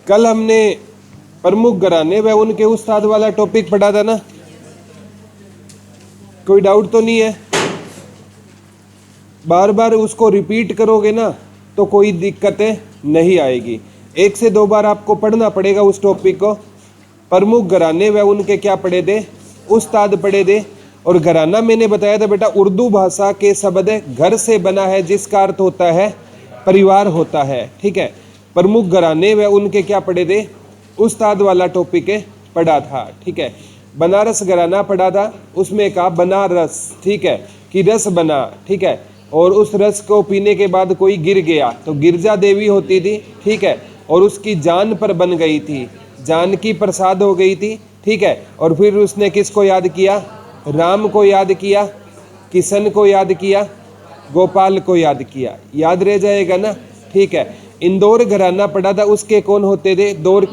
कल हमने प्रमुख घराने व उनके उस्ताद वाला टॉपिक पढ़ा था ना, कोई डाउट तो नहीं है? बार बार उसको रिपीट करोगे ना तो कोई दिक्कतें नहीं आएगी। 1 से 2 बार आपको पढ़ना पड़ेगा उस टॉपिक को। प्रमुख घराने व उनके क्या पढ़े थे? उस्ताद पढ़े थे। और घराना मैंने बताया था बेटा उर्दू भाषा के शब्द घर से बना है, जिसका अर्थ होता है परिवार होता है। ठीक है, प्रमुख घराने व उनके क्या पढ़े थे? उस्ताद वाला टॉपिक पढ़ा था। ठीक है, बनारस घराना पढ़ा था, उसमें कहा बनारस, ठीक है, कि रस बना, ठीक है, और उस रस को पीने के बाद कोई गिर गया तो गिरजा देवी होती थी, ठीक है, और उसकी जान पर बन गई थी, जानकी प्रसाद हो गई थी, ठीक है। और फिर उसने किसको याद किया? राम को याद किया, किशन को याद किया, गोपाल को याद किया। याद रह जाएगा ना? ठीक है। इंदौर घराना पढ़ा था, उसके कौन होते थे? दौर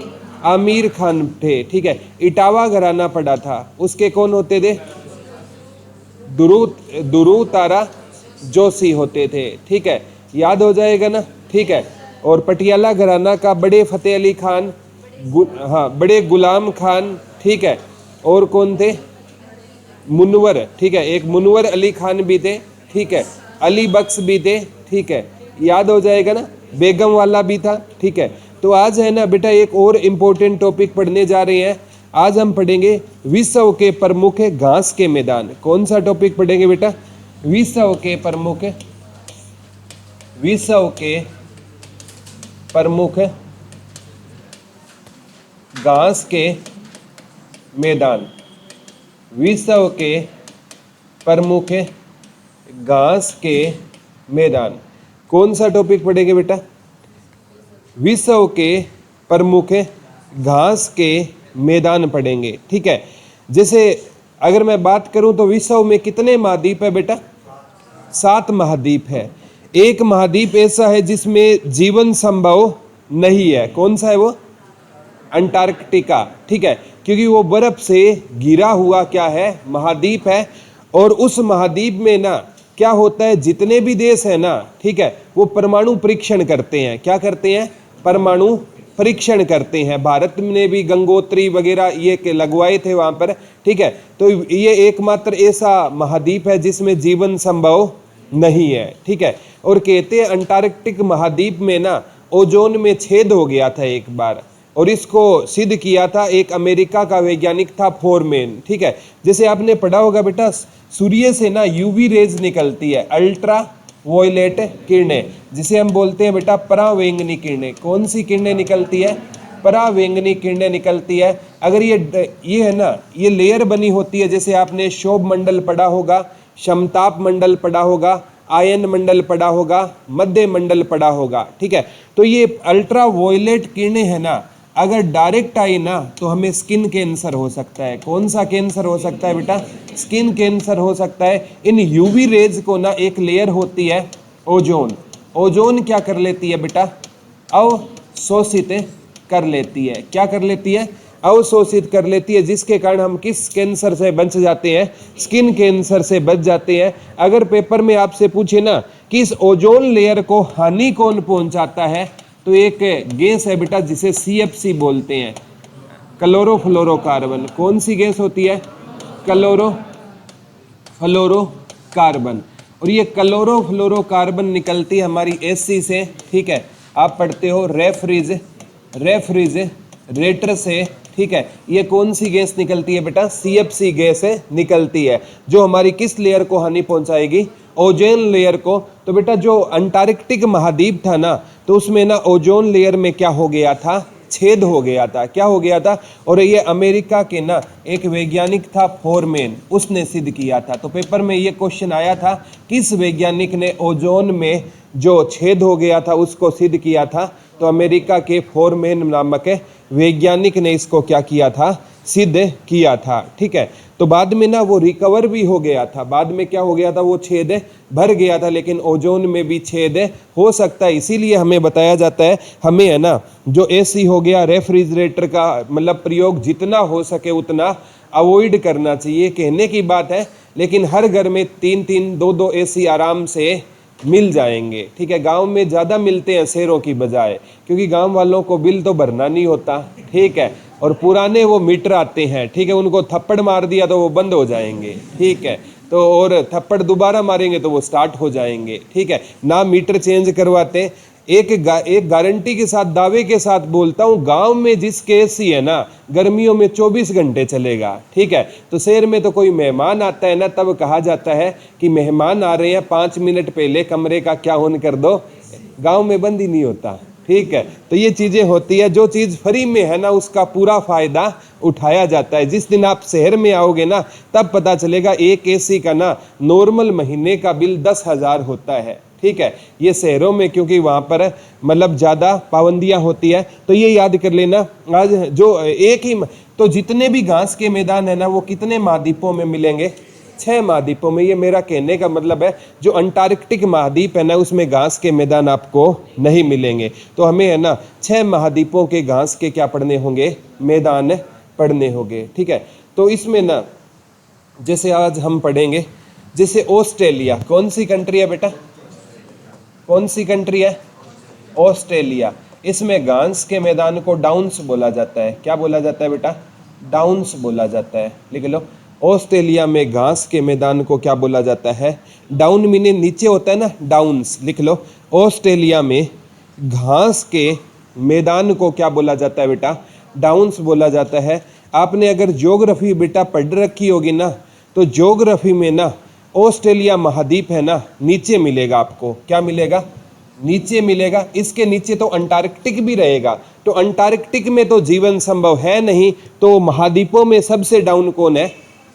आमिर खान थे, ठीक है। इटावा घराना पढ़ा था, उसके कौन होते थे? दुरू तारा जोशी होते थे, ठीक है। याद हो जाएगा ना? ठीक है। और पटियाला घराना का बड़े फतेह अली खान, हाँ, बड़े गुलाम खान, ठीक है। और कौन थे? मुनवर, ठीक है, एक मुनवर अली खान भी थे, ठीक है, अली बख्श भी थे, ठीक है। याद हो जाएगा ना? बेगम वाला भी था, ठीक है। तो आज है ना बेटा एक और इम्पोर्टेंट टॉपिक पढ़ने जा रहे हैं। आज हम पढ़ेंगे विश्व के प्रमुख घास के मैदान। कौन सा टॉपिक पढ़ेंगे बेटा? विश्व के प्रमुख घास के मैदान। विश्व के प्रमुख घास के मैदान। कौन सा टॉपिक पढ़ेंगे बेटा? विश्व के प्रमुख घास के मैदान पढ़ेंगे, ठीक है। जैसे अगर मैं बात करूं तो विश्व में कितने महाद्वीप है बेटा? 7 महाद्वीप है। एक महाद्वीप ऐसा है जिसमें जीवन संभव नहीं है। कौन सा है वो? अंटार्कटिका, ठीक है, क्योंकि वो बर्फ से घिरा हुआ क्या है? महाद्वीप है। और उस महाद्वीप में ना क्या होता है, जितने भी देश है ना, ठीक है, वो परमाणु परीक्षण करते हैं। क्या करते हैं? परमाणु परीक्षण करते हैं। भारत ने भी गंगोत्री वगैरह ये के लगवाए थे वहां पर, ठीक है। तो ये एकमात्र ऐसा महाद्वीप है जिसमें जीवन संभव नहीं है, ठीक है। और कहते हैं अंटार्कटिक महाद्वीप में ना ओजोन में छेद हो गया था एक बार, और इसको सिद्ध किया था एक अमेरिका का वैज्ञानिक था, फोरमैन, ठीक है। जैसे आपने पढ़ा होगा बेटा सूर्य से ना यूवी रेज निकलती है, अल्ट्रा वॉयलेट किरणें, जिसे हम बोलते हैं बेटा परावैंगनी किरणें। कौन सी किरणें निकलती है? परावैंगनी किरणें निकलती है। अगर ये है ना, ये लेयर बनी होती है, जैसे आपने शोभ मंडल पढ़ा होगा, समताप मंडल पढ़ा होगा, आयन मंडल पढ़ा होगा, मध्य मंडल पढ़ा होगा, ठीक है। तो ये अल्ट्रा वॉयलेट किरणें है ना, अगर डायरेक्ट आई ना तो हमें स्किन कैंसर हो सकता है। कौन सा कैंसर हो सकता है बेटा? स्किन कैंसर हो सकता है। इन यूवी रेज को ना एक लेयर होती है ओजोन, ओजोन क्या कर लेती है बेटा? अवशोषित कर लेती है। क्या कर लेती है? अवशोषित कर लेती है, जिसके कारण हम किस कैंसर से बच जाते हैं? स्किन कैंसर से बच जाते हैं। अगर पेपर में आपसे पूछे ना कि इस ओजोन लेयर को हानि कौन पहुंचाता है, तो एक गैस है बेटा जिसे CFC बोलते हैं, क्लोरोफ्लोरोकार्बन। कौन सी गैस होती है? क्लोरोफ्लोरोकार्बन। और ये क्लोरोफ्लोरोकार्बन निकलती है हमारी AC से, ठीक है। आप पढ़ते हो रेफ्रिजरेटर से, ठीक है। ये कौन सी गैस निकलती है बेटा? CFC गैस निकलती है, जो हमारी किस लेयर को हानि पहुंचाएगी? ओजोन लेयर को। तो बेटा जो अंटार्कटिक महाद्वीप था ना, तो उसमें ना ओजोन लेयर में क्या हो गया था? छेद हो गया था। क्या हो गया था? और ये अमेरिका के ना एक वैज्ञानिक था फोरमैन, उसने सिद्ध किया था। तो पेपर में ये क्वेश्चन आया था, किस वैज्ञानिक ने ओजोन में जो छेद हो गया था उसको सिद्ध किया था? तो अमेरिका के फोरमैन नामक वैज्ञानिक ने इसको क्या किया था? सिद्ध किया था, ठीक है। तो बाद में ना वो रिकवर भी हो गया था। बाद में क्या हो गया था? वो छेद भर गया था, लेकिन ओजोन में भी छेद हो सकता है। इसीलिए हमें बताया जाता है, हमें है ना जो AC हो गया, रेफ्रिजरेटर का मतलब प्रयोग जितना हो सके उतना अवॉइड करना चाहिए। कहने की बात है, लेकिन हर घर में 3-3, 2-2 AC आराम से मिल जाएंगे। ठीक है, गांव में ज़्यादा मिलते हैं शहरों की बजाय, क्योंकि गांव वालों को बिल तो भरना नहीं होता। ठीक है, और पुराने वो मीटर आते हैं, ठीक है, उनको थप्पड़ मार दिया तो वो बंद हो जाएंगे। ठीक है, तो और थप्पड़ दोबारा मारेंगे तो वो स्टार्ट हो जाएंगे। ठीक है, ना मीटर चेंज करवाते। एक गारंटी के साथ, दावे के साथ बोलता हूँ, गांव में जिसके एसी है ना, गर्मियों में 24 घंटे चलेगा। ठीक है, तो शहर में तो कोई मेहमान आता है ना, तब कहा जाता है कि मेहमान आ रहे हैं, 5 मिनट पहले कमरे का क्या ऑन कर दो। गांव में बंद ही नहीं होता। ठीक है, तो ये चीजें होती है। जो चीज फ्री में है ना, उसका पूरा फायदा उठाया जाता है। जिस दिन आप शहर में आओगे ना, तब पता चलेगा एक एसी का ना नॉर्मल महीने का बिल 10,000 होता है। ठीक है, ये शहरों में, क्योंकि वहां पर मतलब ज्यादा पाबंदियां होती है। तो ये याद कर लेना। आज जो एक ही, तो जितने भी घास के मैदान है ना, वो कितने महाद्वीपों में मिलेंगे? 6 महाद्वीपों में। ये मेरा कहने का मतलब है, जो अंटार्कटिक महाद्वीप है ना, उसमें घास के मैदान आपको नहीं मिलेंगे। तो हमें है ना 6 महाद्वीपों के घास के क्या पढ़ने होंगे? मैदान पढ़ने होंगे। ठीक है, तो इसमें ना जैसे आज हम पढ़ेंगे, जैसे ऑस्ट्रेलिया, कौन सी कंट्री है बेटा? कौन सी कंट्री है? ऑस्ट्रेलिया। इसमें घास के मैदान को डाउन्स बोला जाता है। क्या बोला जाता है बेटा? डाउन्स बोला जाता है। लिख लो, ऑस्ट्रेलिया में घास के मैदान को क्या बोला जाता है? डाउन मीने नीचे होता है ना, डाउन्स। लिख लो, ऑस्ट्रेलिया में घास के मैदान को क्या बोला जाता है बेटा? डाउन्स बोला जाता है। आपने अगर ज्योग्राफी बेटा पढ़ रखी होगी ना, तो ज्योग्राफी में ना ऑस्ट्रेलिया महाद्वीप है ना, नीचे मिलेगा आपको। क्या मिलेगा? नीचे मिलेगा। इसके नीचे तो अंटार्कटिक भी रहेगा। तो अंटार्कटिक में तो जीवन संभव है नहीं, तो महाद्वीपों में सबसे डाउन कौन है?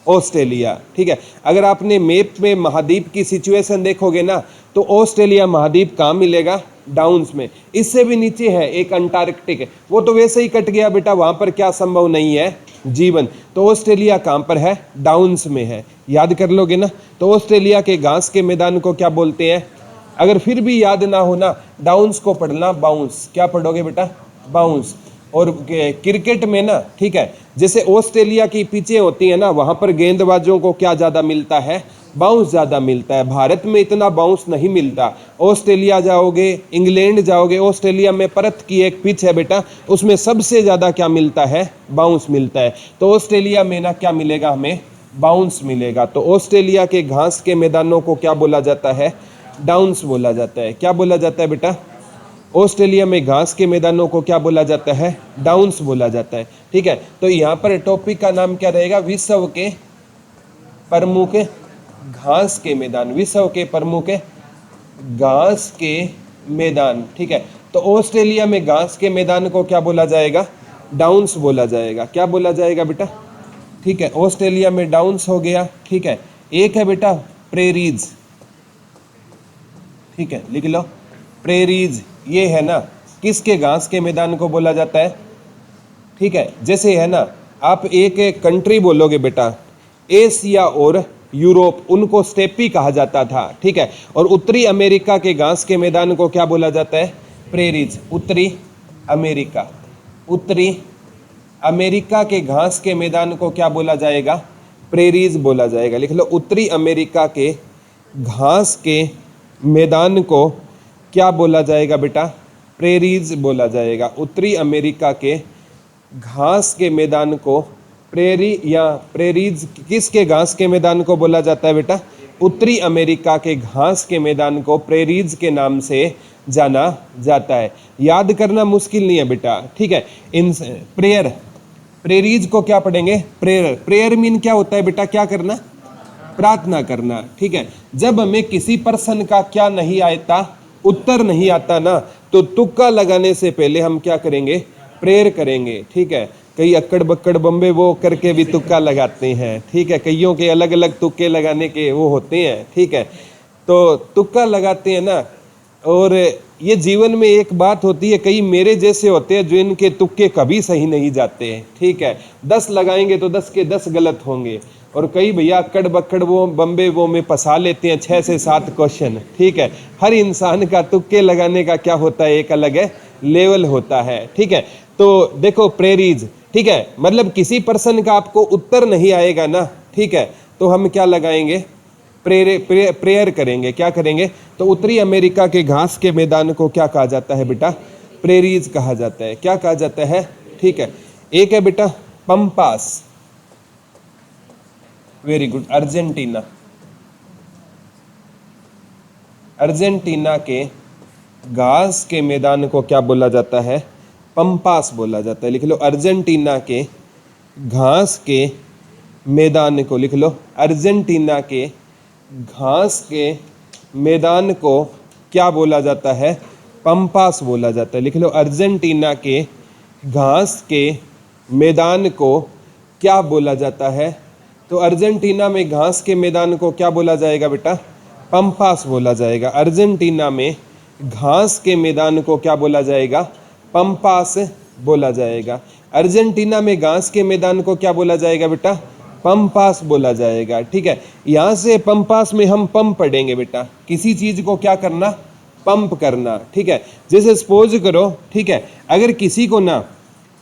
ऑस्ट्रेलिया। ठीक है, अगर आपने मैप में महाद्वीप की सिचुएशन देखोगे ना, तो ऑस्ट्रेलिया महाद्वीप कहाँ मिलेगा? डाउन्स में। इससे भी नीचे है एक अंटार्कटिक, वो तो वैसे ही कट गया बेटा, वहां पर क्या संभव नहीं है? जीवन। तो ऑस्ट्रेलिया कहाँ पर है? डाउन्स में है। याद कर लोगे ना? तो ऑस्ट्रेलिया के घास के मैदान को क्या बोलते हैं? अगर फिर भी याद ना हो ना, डाउन्स को पढ़ना बाउंस। क्या पढ़ोगे बेटा? बाउंस। और क्रिकेट में ना, ठीक है, जैसे ऑस्ट्रेलिया की पिचें होती है ना, वहां पर गेंदबाजों को क्या ज्यादा मिलता है? बाउंस ज्यादा मिलता है। भारत में इतना बाउंस नहीं मिलता। ऑस्ट्रेलिया जाओगे, इंग्लैंड जाओगे, ऑस्ट्रेलिया में परथ की एक पिच है बेटा, उसमें सबसे ज्यादा क्या मिलता है? बाउंस मिलता है। तो ऑस्ट्रेलिया में ना क्या मिलेगा हमें? बाउंस मिलेगा। तो ऑस्ट्रेलिया के घास के मैदानों को क्या बोला जाता है? डाउन्स बोला जाता है। क्या बोला जाता है बेटा? ऑस्ट्रेलिया में घास के मैदानों को क्या बोला जाता है? डाउन्स बोला जाता है। ठीक है, तो यहाँ पर टॉपिक का नाम क्या रहेगा? विश्व के प्रमुख घास के मैदान। विश्व के प्रमुख घास के मैदान। ठीक है, तो ऑस्ट्रेलिया में घास के मैदान को क्या बोला जाएगा? डाउन्स बोला जाएगा। क्या बोला जाएगा बेटा? ठीक है, ऑस्ट्रेलिया में डाउन्स हो गया। ठीक है, एक है बेटा प्रेरीज। ठीक है, लिख लो, प्रेरीज। ये है ना, किसके घास के मैदान को बोला जाता है? ठीक है, जैसे है ना, आप एक कंट्री बोलोगे बेटा, एशिया और यूरोप, उनको स्टेपी कहा जाता था। ठीक है, और उत्तरी अमेरिका के घास के मैदान को क्या बोला जाता है? प्रेरीज। उत्तरी अमेरिका। उत्तरी अमेरिका के घास के मैदान को क्या बोला जाएगा? प्रेरीज बोला जाएगा। लिख लो, उत्तरी अमेरिका के घास के मैदान को क्या बोला जाएगा बेटा? प्रेरीज बोला जाएगा। उत्तरी अमेरिका के घास के मैदान को प्रेरी या प्रेरीज, किसके घास के मैदान को बोला जाता है बेटा? उत्तरी अमेरिका के घास के मैदान को प्रेरीज के नाम से जाना जाता है। याद करना मुश्किल नहीं है बेटा। ठीक है, इन प्रेयर, प्रेरीज को क्या पढ़ेंगे? प्रेयर। प्रेयर मीन क्या होता है बेटा? क्या करना? प्रार्थना करना। ठीक है, जब हमें किसी पर्सन का क्या नहीं आता, उत्तर नहीं आता ना, तो तुक्का लगाने से पहले हम क्या करेंगे? प्रेयर करेंगे। ठीक है, कई अक्कड़ बक्कड़ बम्बे वो करके भी तुक्का लगाते हैं। ठीक है, कईयों के अलग अलग तुक्के लगाने के वो होते हैं। ठीक है, तो तुक्का लगाते हैं ना। और ये जीवन में एक बात होती है, कई मेरे जैसे होते हैं जो इनके तुक्के कभी सही नहीं जाते हैं। ठीक है, 10 लगाएंगे तो 10 के 10 गलत होंगे। और कई भैया अक्कड़ बक्कड़ वो बम्बे वो में फंसा लेते हैं 6 से 7 क्वेश्चन। ठीक है, हर इंसान का तुक्के लगाने का क्या होता है? एक अलग है लेवल होता है। ठीक है, तो देखो प्रेरीज, ठीक है, मतलब किसी पर्सन का आपको उत्तर नहीं आएगा ना, ठीक है, तो हम क्या लगाएंगे? प्रेयर करेंगे। क्या करेंगे? तो उत्तरी अमेरिका के घास के मैदान को क्या कहा जाता है बेटा? प्रेरीज कहा जाता है। क्या कहा जाता है? ठीक है। एक है बेटा pampas, very good, Argentina. Argentina के घास के मैदान को क्या बोला जाता है? पंपास बोला जाता है। लिख लो, अर्जेंटीना के घास के मैदान को, लिख लो, अर्जेंटीना के घास के मैदान को क्या बोला जाता है? पंपास बोला जाता है। लिख लो, अर्जेंटीना के घास के मैदान को क्या बोला जाता है? तो अर्जेंटीना में घास के मैदान को क्या बोला जाएगा बेटा? पंपास बोला जाएगा। अर्जेंटीना में घास के मैदान को क्या बोला जाएगा? पंपास बोला जाएगा। अर्जेंटीना में घास के मैदान को क्या बोला जाएगा बेटा? पंपास बोला जाएगा। ठीक है, यहाँ से पंपास में हम पंप पढ़ेंगे बेटा, किसी चीज को क्या करना? पंप करना। ठीक है, जैसे सपोज करो, ठीक है, अगर किसी को ना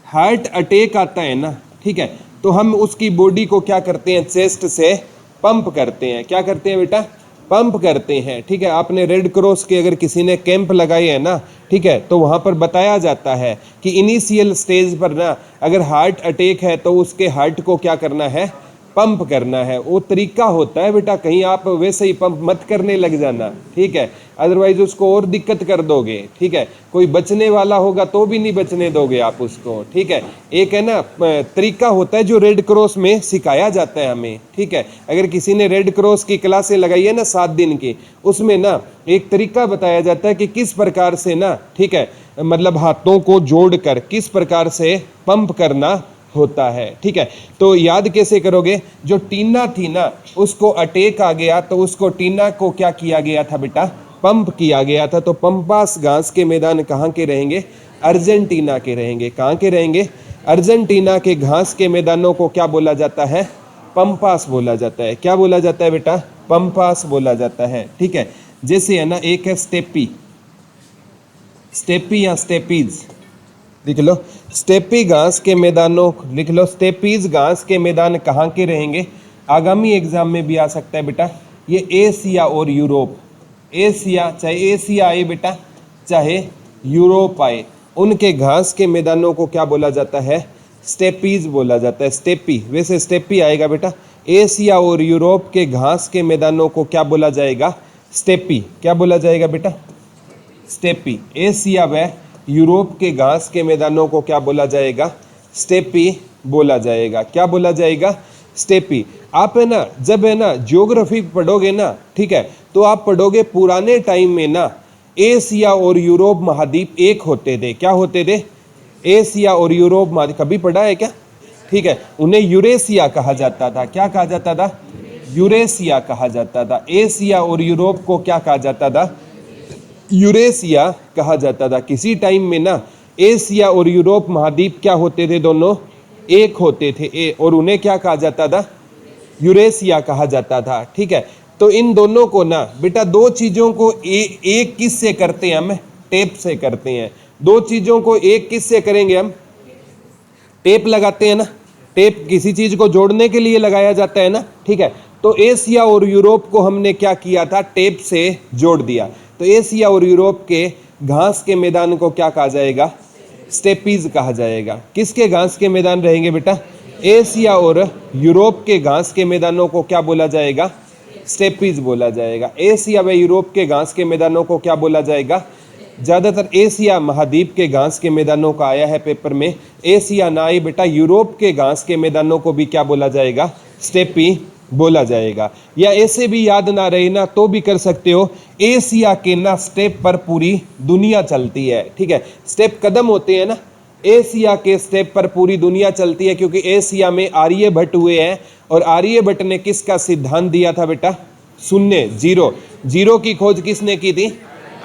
हार्ट अटैक आता है ना, ठीक है, तो हम उसकी बॉडी को क्या करते हैं? चेस्ट से पंप करते हैं। क्या करते हैं बेटा? पंप करते हैं। ठीक है, आपने रेड क्रॉस के अगर किसी ने कैंप लगाए हैं ना, ठीक है, तो वहाँ पर बताया जाता है कि इनिशियल स्टेज पर ना अगर हार्ट अटैक है तो उसके हार्ट को क्या करना है? पंप करना है। वो तरीका होता है बेटा, कहीं आप वैसे ही पंप मत करने लग जाना। ठीक है, अदरवाइज उसको और दिक्कत कर दोगे। ठीक है, कोई बचने वाला होगा तो भी नहीं बचने दोगे आप उसको। ठीक है, एक है ना तरीका होता है जो रेड क्रॉस में सिखाया जाता है हमें। ठीक है, अगर किसी ने रेड क्रॉस की क्लासें लगाई है ना 7 दिन की, उसमें ना एक तरीका बताया जाता है कि किस प्रकार से ना, ठीक है, मतलब हाथों को जोड़कर किस प्रकार से पंप करना होता है। ठीक है, तो याद कैसे करोगे? जो टीना थी ना, उसको अटैक आ गया तो उसको टीना को क्या किया गया था बेटा? पंप किया गया था। तो पंपास घास के मैदान कहाँ के रहेंगे? अर्जेंटीना के रहेंगे। कहाँ के रहेंगे? अर्जेंटीना के घास के मैदानों को क्या बोला जाता है? पंपास बोला जाता है। क्या बोला जाता है बेटा? पंपास बोला जाता है। ठीक है, जैसे है ना, एक है स्टेपी, स्टेपी या स्टेपीज, लिख लो, स्टेपी घास के मैदानों, लिख लो, स्टेपीज घास के मैदान कहाँ के रहेंगे? आगामी एग्जाम में भी आ सकता है बेटा। ये एशिया और यूरोप, एशिया, चाहे एशिया आए बेटा चाहे यूरोप आए, उनके घास के मैदानों को क्या बोला जाता है? स्टेपीज बोला जाता है। स्टेपी, वैसे स्टेपी आएगा बेटा। एशिया और यूरोप के घास के मैदानों को क्या बोला जाएगा? स्टेपी। क्या बोला जाएगा बेटा? स्टेपी। एशिया व यूरोप के घास के मैदानों को क्या बोला जाएगा? स्टेपी बोला जाएगा। क्या बोला जाएगा? स्टेपी। आप है ना, जब है ना ज्योग्राफी पढ़ोगे ना, ठीक है, तो आप पढ़ोगे पुराने टाइम में ना एशिया और यूरोप महाद्वीप एक होते थे। क्या होते थे? एशिया और यूरोप महाद्वीप। कभी पढ़ा है क्या? ठीक है, उन्हें यूरेशिया कहा जाता था। क्या कहा जाता था? यूरेशिया कहा जाता था। एशिया और यूरोप को क्या कहा जाता था? यूरेशिया कहा जाता था। किसी टाइम में ना एशिया और यूरोप महाद्वीप क्या होते थे? दोनों एक होते थे और उन्हें क्या कहा जाता था? यूरेशिया कहा जाता था। ठीक है, तो इन दोनों को ना बेटा दो चीजों को एक किस से करते हैं? हम टेप से करते हैं। दो चीजों को एक किस से करेंगे? हम टेप लगाते हैं ना। टेप किसी चीज को जोड़ने के लिए लगाया जाता है ना। ठीक है, तो एशिया और यूरोप को हमने क्या किया था? टेप से जोड़ दिया। तो एशिया और यूरोप के घास के मैदान को क्या कहा जाएगा? स्टेपीज कहा जाएगा। किसके घास के मैदान रहेंगे बेटा? एशिया और यूरोप के घास के मैदानों को क्या बोला जाएगा? स्टेपीज बोला जाएगा। एशिया व यूरोप के घास के मैदानों को क्या बोला जाएगा? ज़्यादातर एशिया महाद्वीप के घास के मैदानों का आया है पेपर में। एशिया ना आई बेटा, यूरोप के घास के मैदानों को भी क्या बोला जाएगा? स्टेपी बोला जाएगा। या ऐसे भी याद ना रहे ना तो भी कर सकते हो, एशिया के ना स्टेप पर पूरी दुनिया चलती है। ठीक है, स्टेप कदम होते हैं ना, एशिया के स्टेप पर पूरी दुनिया चलती है, क्योंकि एशिया में आर्यभट्ट हुए हैं और आर्यभट्ट ने किसका सिद्धांत दिया था बेटा? शून्य, जीरो। जीरो की खोज किसने की थी?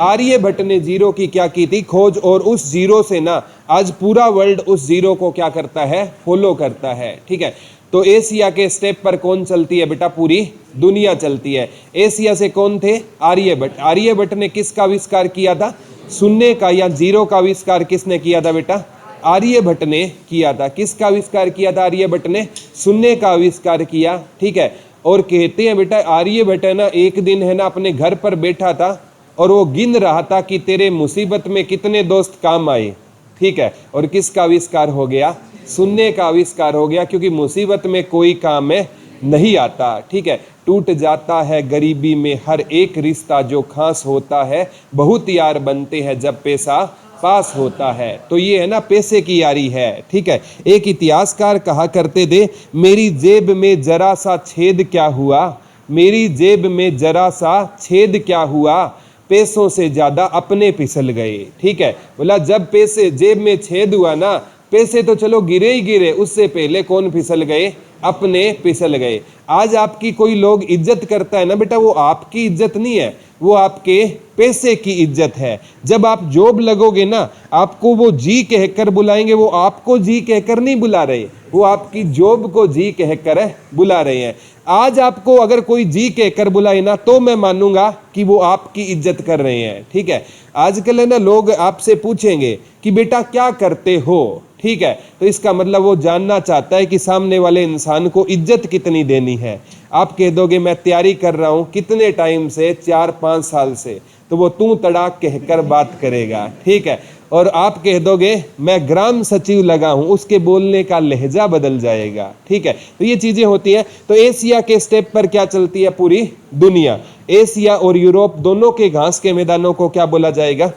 आर्यभट्ट ने जीरो की क्या की थी? खोज। और उस जीरो से ना आज पूरा वर्ल्ड उस जीरो को क्या करता है? फॉलो करता है। ठीक है, तो एशिया के स्टेप पर कौन चलती है बेटा? पूरी दुनिया चलती है। एशिया से कौन थे? आर्यभट्ट। आर्यभट्ट ने किसका आविष्कार किया था? शून्य का या जीरो का आविष्कार किसने किया था बेटा? आर्यभट्ट ने किया था। किसका आविष्कार किया था? आर्यभट्ट ने शून्य का आविष्कार किया। ठीक है, और कहते हैं बेटा आर्यभट्ट है ना एक दिन है ना अपने घर पर बैठा था और वो गिन रहा था कि तेरे मुसीबत में कितने दोस्त काम आए, ठीक है, और किसका आविष्कार हो गया, शून्य का आविष्कार हो गया, क्योंकि मुसीबत में कोई काम में नहीं आता, ठीक है। टूट जाता है गरीबी में हर एक रिश्ता जो खास होता है, बहुत यार बनते हैं जब पैसा पास होता है। तो ये है ना पैसे की यारी है, ठीक है। एक इतिहासकार कहा करते थे, मेरी जेब में जरा सा छेद क्या हुआ, मेरी जेब में जरा सा छेद क्या हुआ, पैसों से ज्यादा अपने फिसल गए, ठीक है। बोला जब पैसे जेब में छेद हुआ ना, पैसे तो चलो गिरे ही गिरे, उससे पहले कौन फिसल गए, अपने फिसल गए। आज आपकी कोई लोग इज्जत करता है ना बेटा, वो आपकी इज्जत नहीं है, वो आपके पैसे की इज्जत है। जब आप जॉब लगोगे ना, आपको वो जी कहकर बुलाएंगे, वो आपको जी कहकर नहीं बुला रहे, वो आपकी जॉब को जी कहकर बुला रहे हैं। आज आपको अगर कोई जी कहकर बुलाए ना, तो मैं मानूंगा कि वो आपकी इज्जत कर रहे हैं, ठीक है। आजकल है ना लोग आपसे पूछेंगे कि बेटा क्या करते हो, ठीक है, तो इसका मतलब वो जानना चाहता है कि सामने वाले इंसान को इज्जत कितनी देनी है। आप कह दोगे मैं तैयारी कर रहा हूं कितने टाइम से, 4-5 साल से, तो वो तू तड़ाक कहकर बात करेगा, ठीक है। और आप कह दोगे मैं ग्राम सचिव लगा हूं, उसके बोलने का लहजा बदल जाएगा, ठीक है। तो ये चीजें होती हैं। तो एशिया के स्टेप पर क्या चलती है पूरी दुनिया, एशिया और यूरोप दोनों के घास के मैदानों को क्या बोला जाएगा,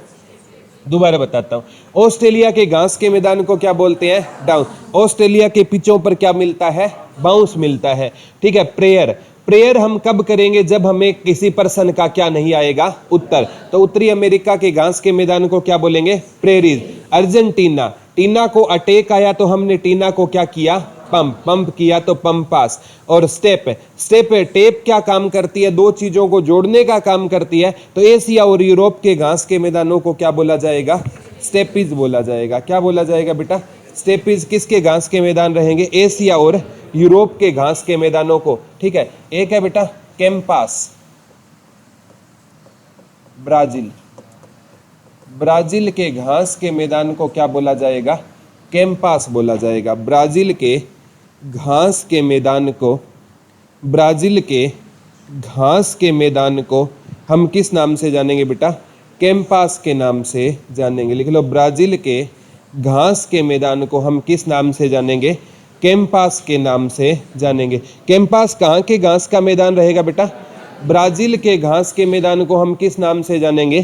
दोबारा बताता हूं। ऑस्ट्रेलिया के घास के मैदान को क्या बोलते हैं, डाउन। ऑस्ट्रेलिया के पिचों पर क्या मिलता है, बाउंस मिलता है, ठीक है। प्रेयर, प्रेयर हम कब करेंगे, जब हमें किसी पर्सन का क्या नहीं आएगा, उत्तर। तो उत्तरी अमेरिका के घास के मैदान को क्या बोलेंगे, प्रेरीज। अर्जेंटीना, टीना को अटैक आया तो हमने टीना को क्या किया, पंप, पंप किया तो पंपास। और स्टेप, स्टेप टेप क्या काम करती है, दो चीजों को जोड़ने का काम करती है। तो एशिया और यूरोप के घास के मैदानों को क्या बोला जाएगा, स्टेपीज बोला जाएगा। क्या बोला जाएगा बेटा, स्टेपीज। किसके घास के मैदान रहेंगे, एशिया और यूरोप के घास के मैदानों को, ठीक है। एक है बेटा कैंपास, ब्राजील, ब्राजील के घास के मैदान को क्या बोला जाएगा, कैंपास बोला जाएगा। ब्राजील के घास के मैदान को, ब्राजील के घास के मैदान को हम किस नाम से जानेंगे बेटा, कैंपास के नाम से जानेंगे। लिख लो, ब्राजील के घास के मैदान को हम किस नाम से जानेंगे, कैंपास के नाम से जानेंगे। कैंपास कहाँ के घास का मैदान रहेगा बेटा, ब्राजील के घास के मैदान को हम किस नाम से जानेंगे,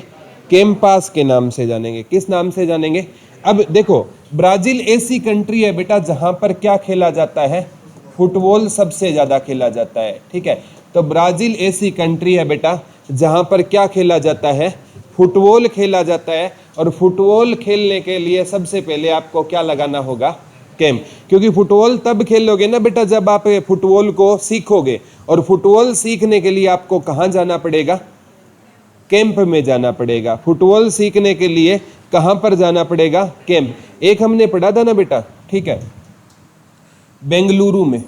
कैंपास के नाम से जानेंगे। किस नाम से जानेंगे। अब देखो, ब्राजील ऐसी कंट्री है बेटा जहां पर क्या खेला जाता है, फुटबॉल सबसे ज्यादा खेला जाता है, ठीक है। तो ब्राजील ऐसी कंट्री है बेटा जहां पर क्या खेला जाता है, फुटबॉल खेला जाता है। और फुटबॉल खेलने के लिए सबसे पहले आपको क्या लगाना होगा, कैंप। क्योंकि फुटबॉल तब खेलोगे ना बेटा जब आप फुटबॉल को सीखोगे, और फुटबॉल सीखने के लिए आपको कहाँ जाना पड़ेगा, कैंप में जाना पड़ेगा। फुटबॉल सीखने के लिए कहाँ पर जाना पड़ेगा, कैंप। एक हमने पढ़ा था ना बेटा, ठीक है, बेंगलुरु में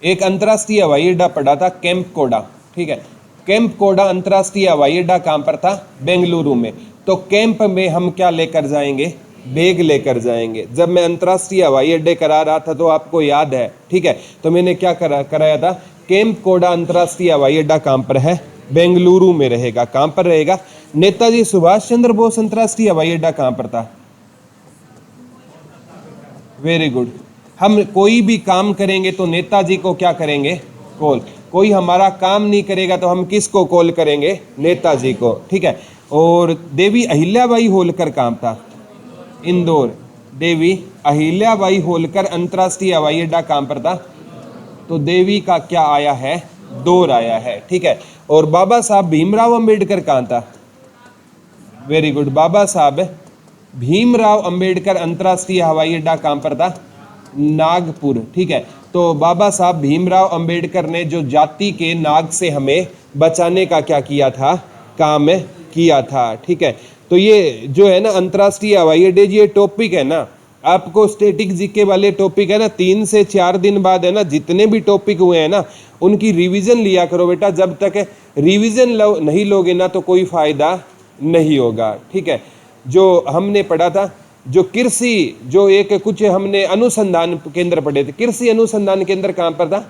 एक अंतर्राष्ट्रीय हवाई अड्डा पड़ा था, कैंप कोडा, ठीक है। कैंप कोडा अंतर्राष्ट्रीय हवाई अड्डा कहाँ पर था, बेंगलुरु में। तो कैंप में हम क्या लेकर जाएंगे, बैग लेकर जाएंगे। जब मैं अंतर्राष्ट्रीय हवाई अड्डे करा रहा था तो आपको याद है, ठीक है, तो मैंने क्या कराया था, कैंप कोडा अंतर्राष्ट्रीय हवाई अड्डा कहाँ पर है, बेंगलुरु में रहेगा। कहाँ पर रहेगा, नेताजी सुभाष चंद्र बोस अंतर्राष्ट्रीय हवाई अड्डा कहाँ पर था, वेरी गुड। हम कोई भी काम करेंगे तो नेताजी को क्या करेंगे, कॉल। कोई हमारा काम नहीं करेगा तो हम किसको कॉल करेंगे, नेताजी को, ठीक है। और देवी अहिल्याबाई होलकर कहाँ था, इंदौर। देवी अहिल्याबाई होलकर अंतर्राष्ट्रीय हवाई अड्डा कहाँ पर था, तो देवी का क्या आया है, दौर आया है, ठीक है। और बाबा साहब भीमराव अंबेडकर कहाँ था, वेरी गुड। बाबा साहब भीमराव अंबेडकर अंतर्राष्ट्रीय हवाई अड्डा कहाँ पर था, नागपुर, ठीक है। तो बाबा साहब भीमराव अंबेडकर ने जो जाति के नाग से हमें बचाने का क्या किया था, काम किया था, ठीक है। तो ये जो है ना अंतर्राष्ट्रीय हवाई अड्डे, ये टॉपिक है ना, आपको स्टैटिक जीके वाले टॉपिक है ना, 3 से 4 दिन बाद है ना जितने भी टॉपिक हुए हैं ना उनकी रिवीजन लिया करो बेटा। जब तक रिवीजन नहीं लोगे ना तो कोई फायदा नहीं होगा, ठीक है। जो हमने पढ़ा था, जो कृषि, जो एक कुछ हमने अनुसंधान केंद्र पढ़े थे, कृषि अनुसंधान केंद्र कहाँ पर था,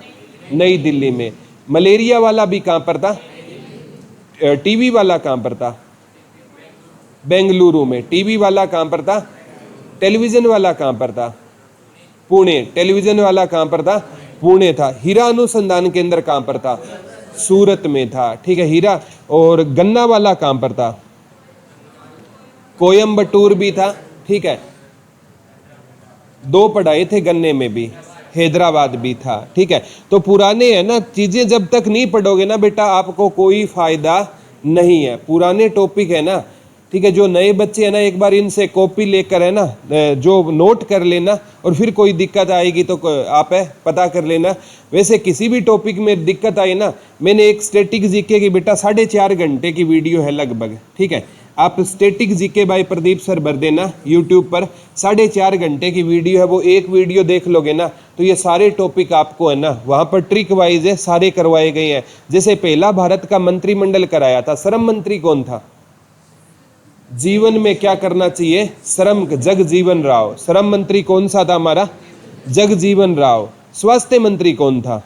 नई दिल्ली में। मलेरिया वाला भी कहाँ पर था? टीबी वाला कहाँ पर था? बेंगलुरु में। टीबी वाला कहाँ पर था? टेलीविजन वाला कहाँ पर था? पुणे। टेलीविजन वाला कहाँ पर था? पुणे था। हीरा अनुसंधान केंद्र कहाँ पर था? सूरत में था। ठीक है, हीरा। और गन्ना वाला कहाँ पर था? कोयम्बटूर भी था। ठीक है, 2 पढ़ाए थे गन्ने में भी, हैदराबाद भी था। ठीक है, तो पुराने है ना चीजें जब तक नहीं पढ़ोगे ना बेटा आपको कोई फायदा नहीं है। पुराने टॉपिक है ना, ठीक है, जो नए बच्चे हैं ना एक बार इनसे कॉपी लेकर है ना जो नोट कर लेना, और फिर कोई दिक्कत आएगी तो आप है पता कर लेना। वैसे किसी भी टॉपिक में दिक्कत आई ना, मैंने एक स्टैटिक जीके की बेटा 4.5 घंटे की वीडियो है लगभग। ठीक है, आप static GK by Pradeep sir भर देना यूट्यूब पर, 4.5 घंटे की वीडियो है। वो एक वीडियो देख लोगे ना तो ये सारे टॉपिक आपको है ना वहाँ पर ट्रिक वाइज है सारे करवाए गए हैं। जैसे पहला भारत का मंत्रिमंडल कराया था, श्रम मंत्री कौन था? जीवन में क्या करना चाहिए? श्रम। जगजीवन राव। श्रम मंत्री कौन सा था हमारा? जगजीवन राव। स्वास्थ्य मंत्री कौन था?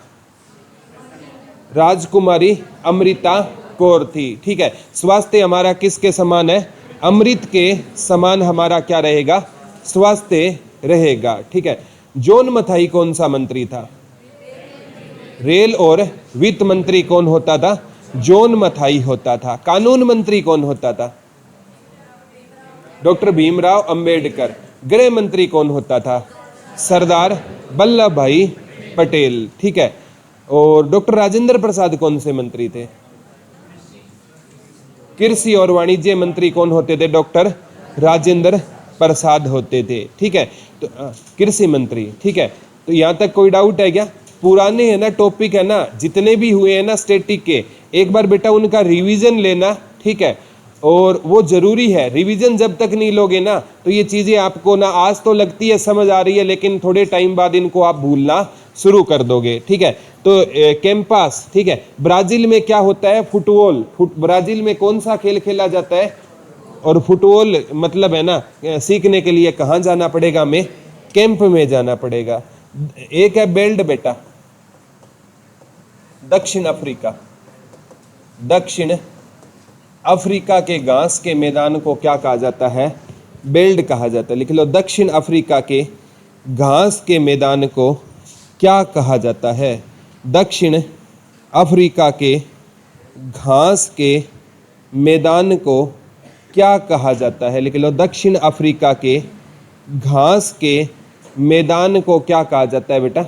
राजकुमारी अमृता कौर थी। ठीक है, स्वास्थ्य हमारा किसके समान है? अमृत के समान हमारा क्या रहेगा? स्वास्थ्य रहेगा। ठीक है, जॉन मथाई कौन सा मंत्री था? रेल और वित्त मंत्री कौन होता था? जॉन मथाई होता था। कानून मंत्री कौन होता था? डॉक्टर भीमराव अंबेडकर। गृह मंत्री कौन होता था? सरदार वल्लभ भाई पटेल। ठीक है, और डॉक्टर राजेंद्र प्रसाद कौन से मंत्री थे? कृषि और वाणिज्य मंत्री कौन होते थे? डॉक्टर राजेंद्र प्रसाद होते थे। ठीक है, तो कृषि मंत्री। ठीक है, तो यहाँ तक कोई डाउट है क्या? पुराने है ना टॉपिक है ना जितने भी हुए हैं ना स्टैटिक के, एक बार बेटा उनका रिवीजन लेना। ठीक है, और वो जरूरी है। रिवीजन जब तक नहीं लोगे ना तो ये चीजें आपको ना आज तो लगती है समझ आ रही है, लेकिन थोड़े टाइम बाद इनको आप भूलना शुरू कर दोगे। ठीक है, तो कैंपास। ठीक है, ब्राजील में क्या होता है? फुटबॉल। ब्राजील में कौन सा खेल खेला जाता है? और फुटबॉल मतलब है ना सीखने के लिए कहाँ जाना पड़ेगा? हमें कैंप में जाना पड़ेगा। एक है बेल्ट बेटा, दक्षिण अफ्रीका। दक्षिण अफ्रीका के घास के मैदान को क्या कहा जाता है? बेल्ट कहा जाता है। लिख लो, दक्षिण अफ्रीका के घास के मैदान को क्या कहा जाता है? दक्षिण अफ्रीका के घास के मैदान को क्या कहा जाता है? लिख लो, दक्षिण अफ्रीका के घास के मैदान को क्या कहा जाता है बेटा?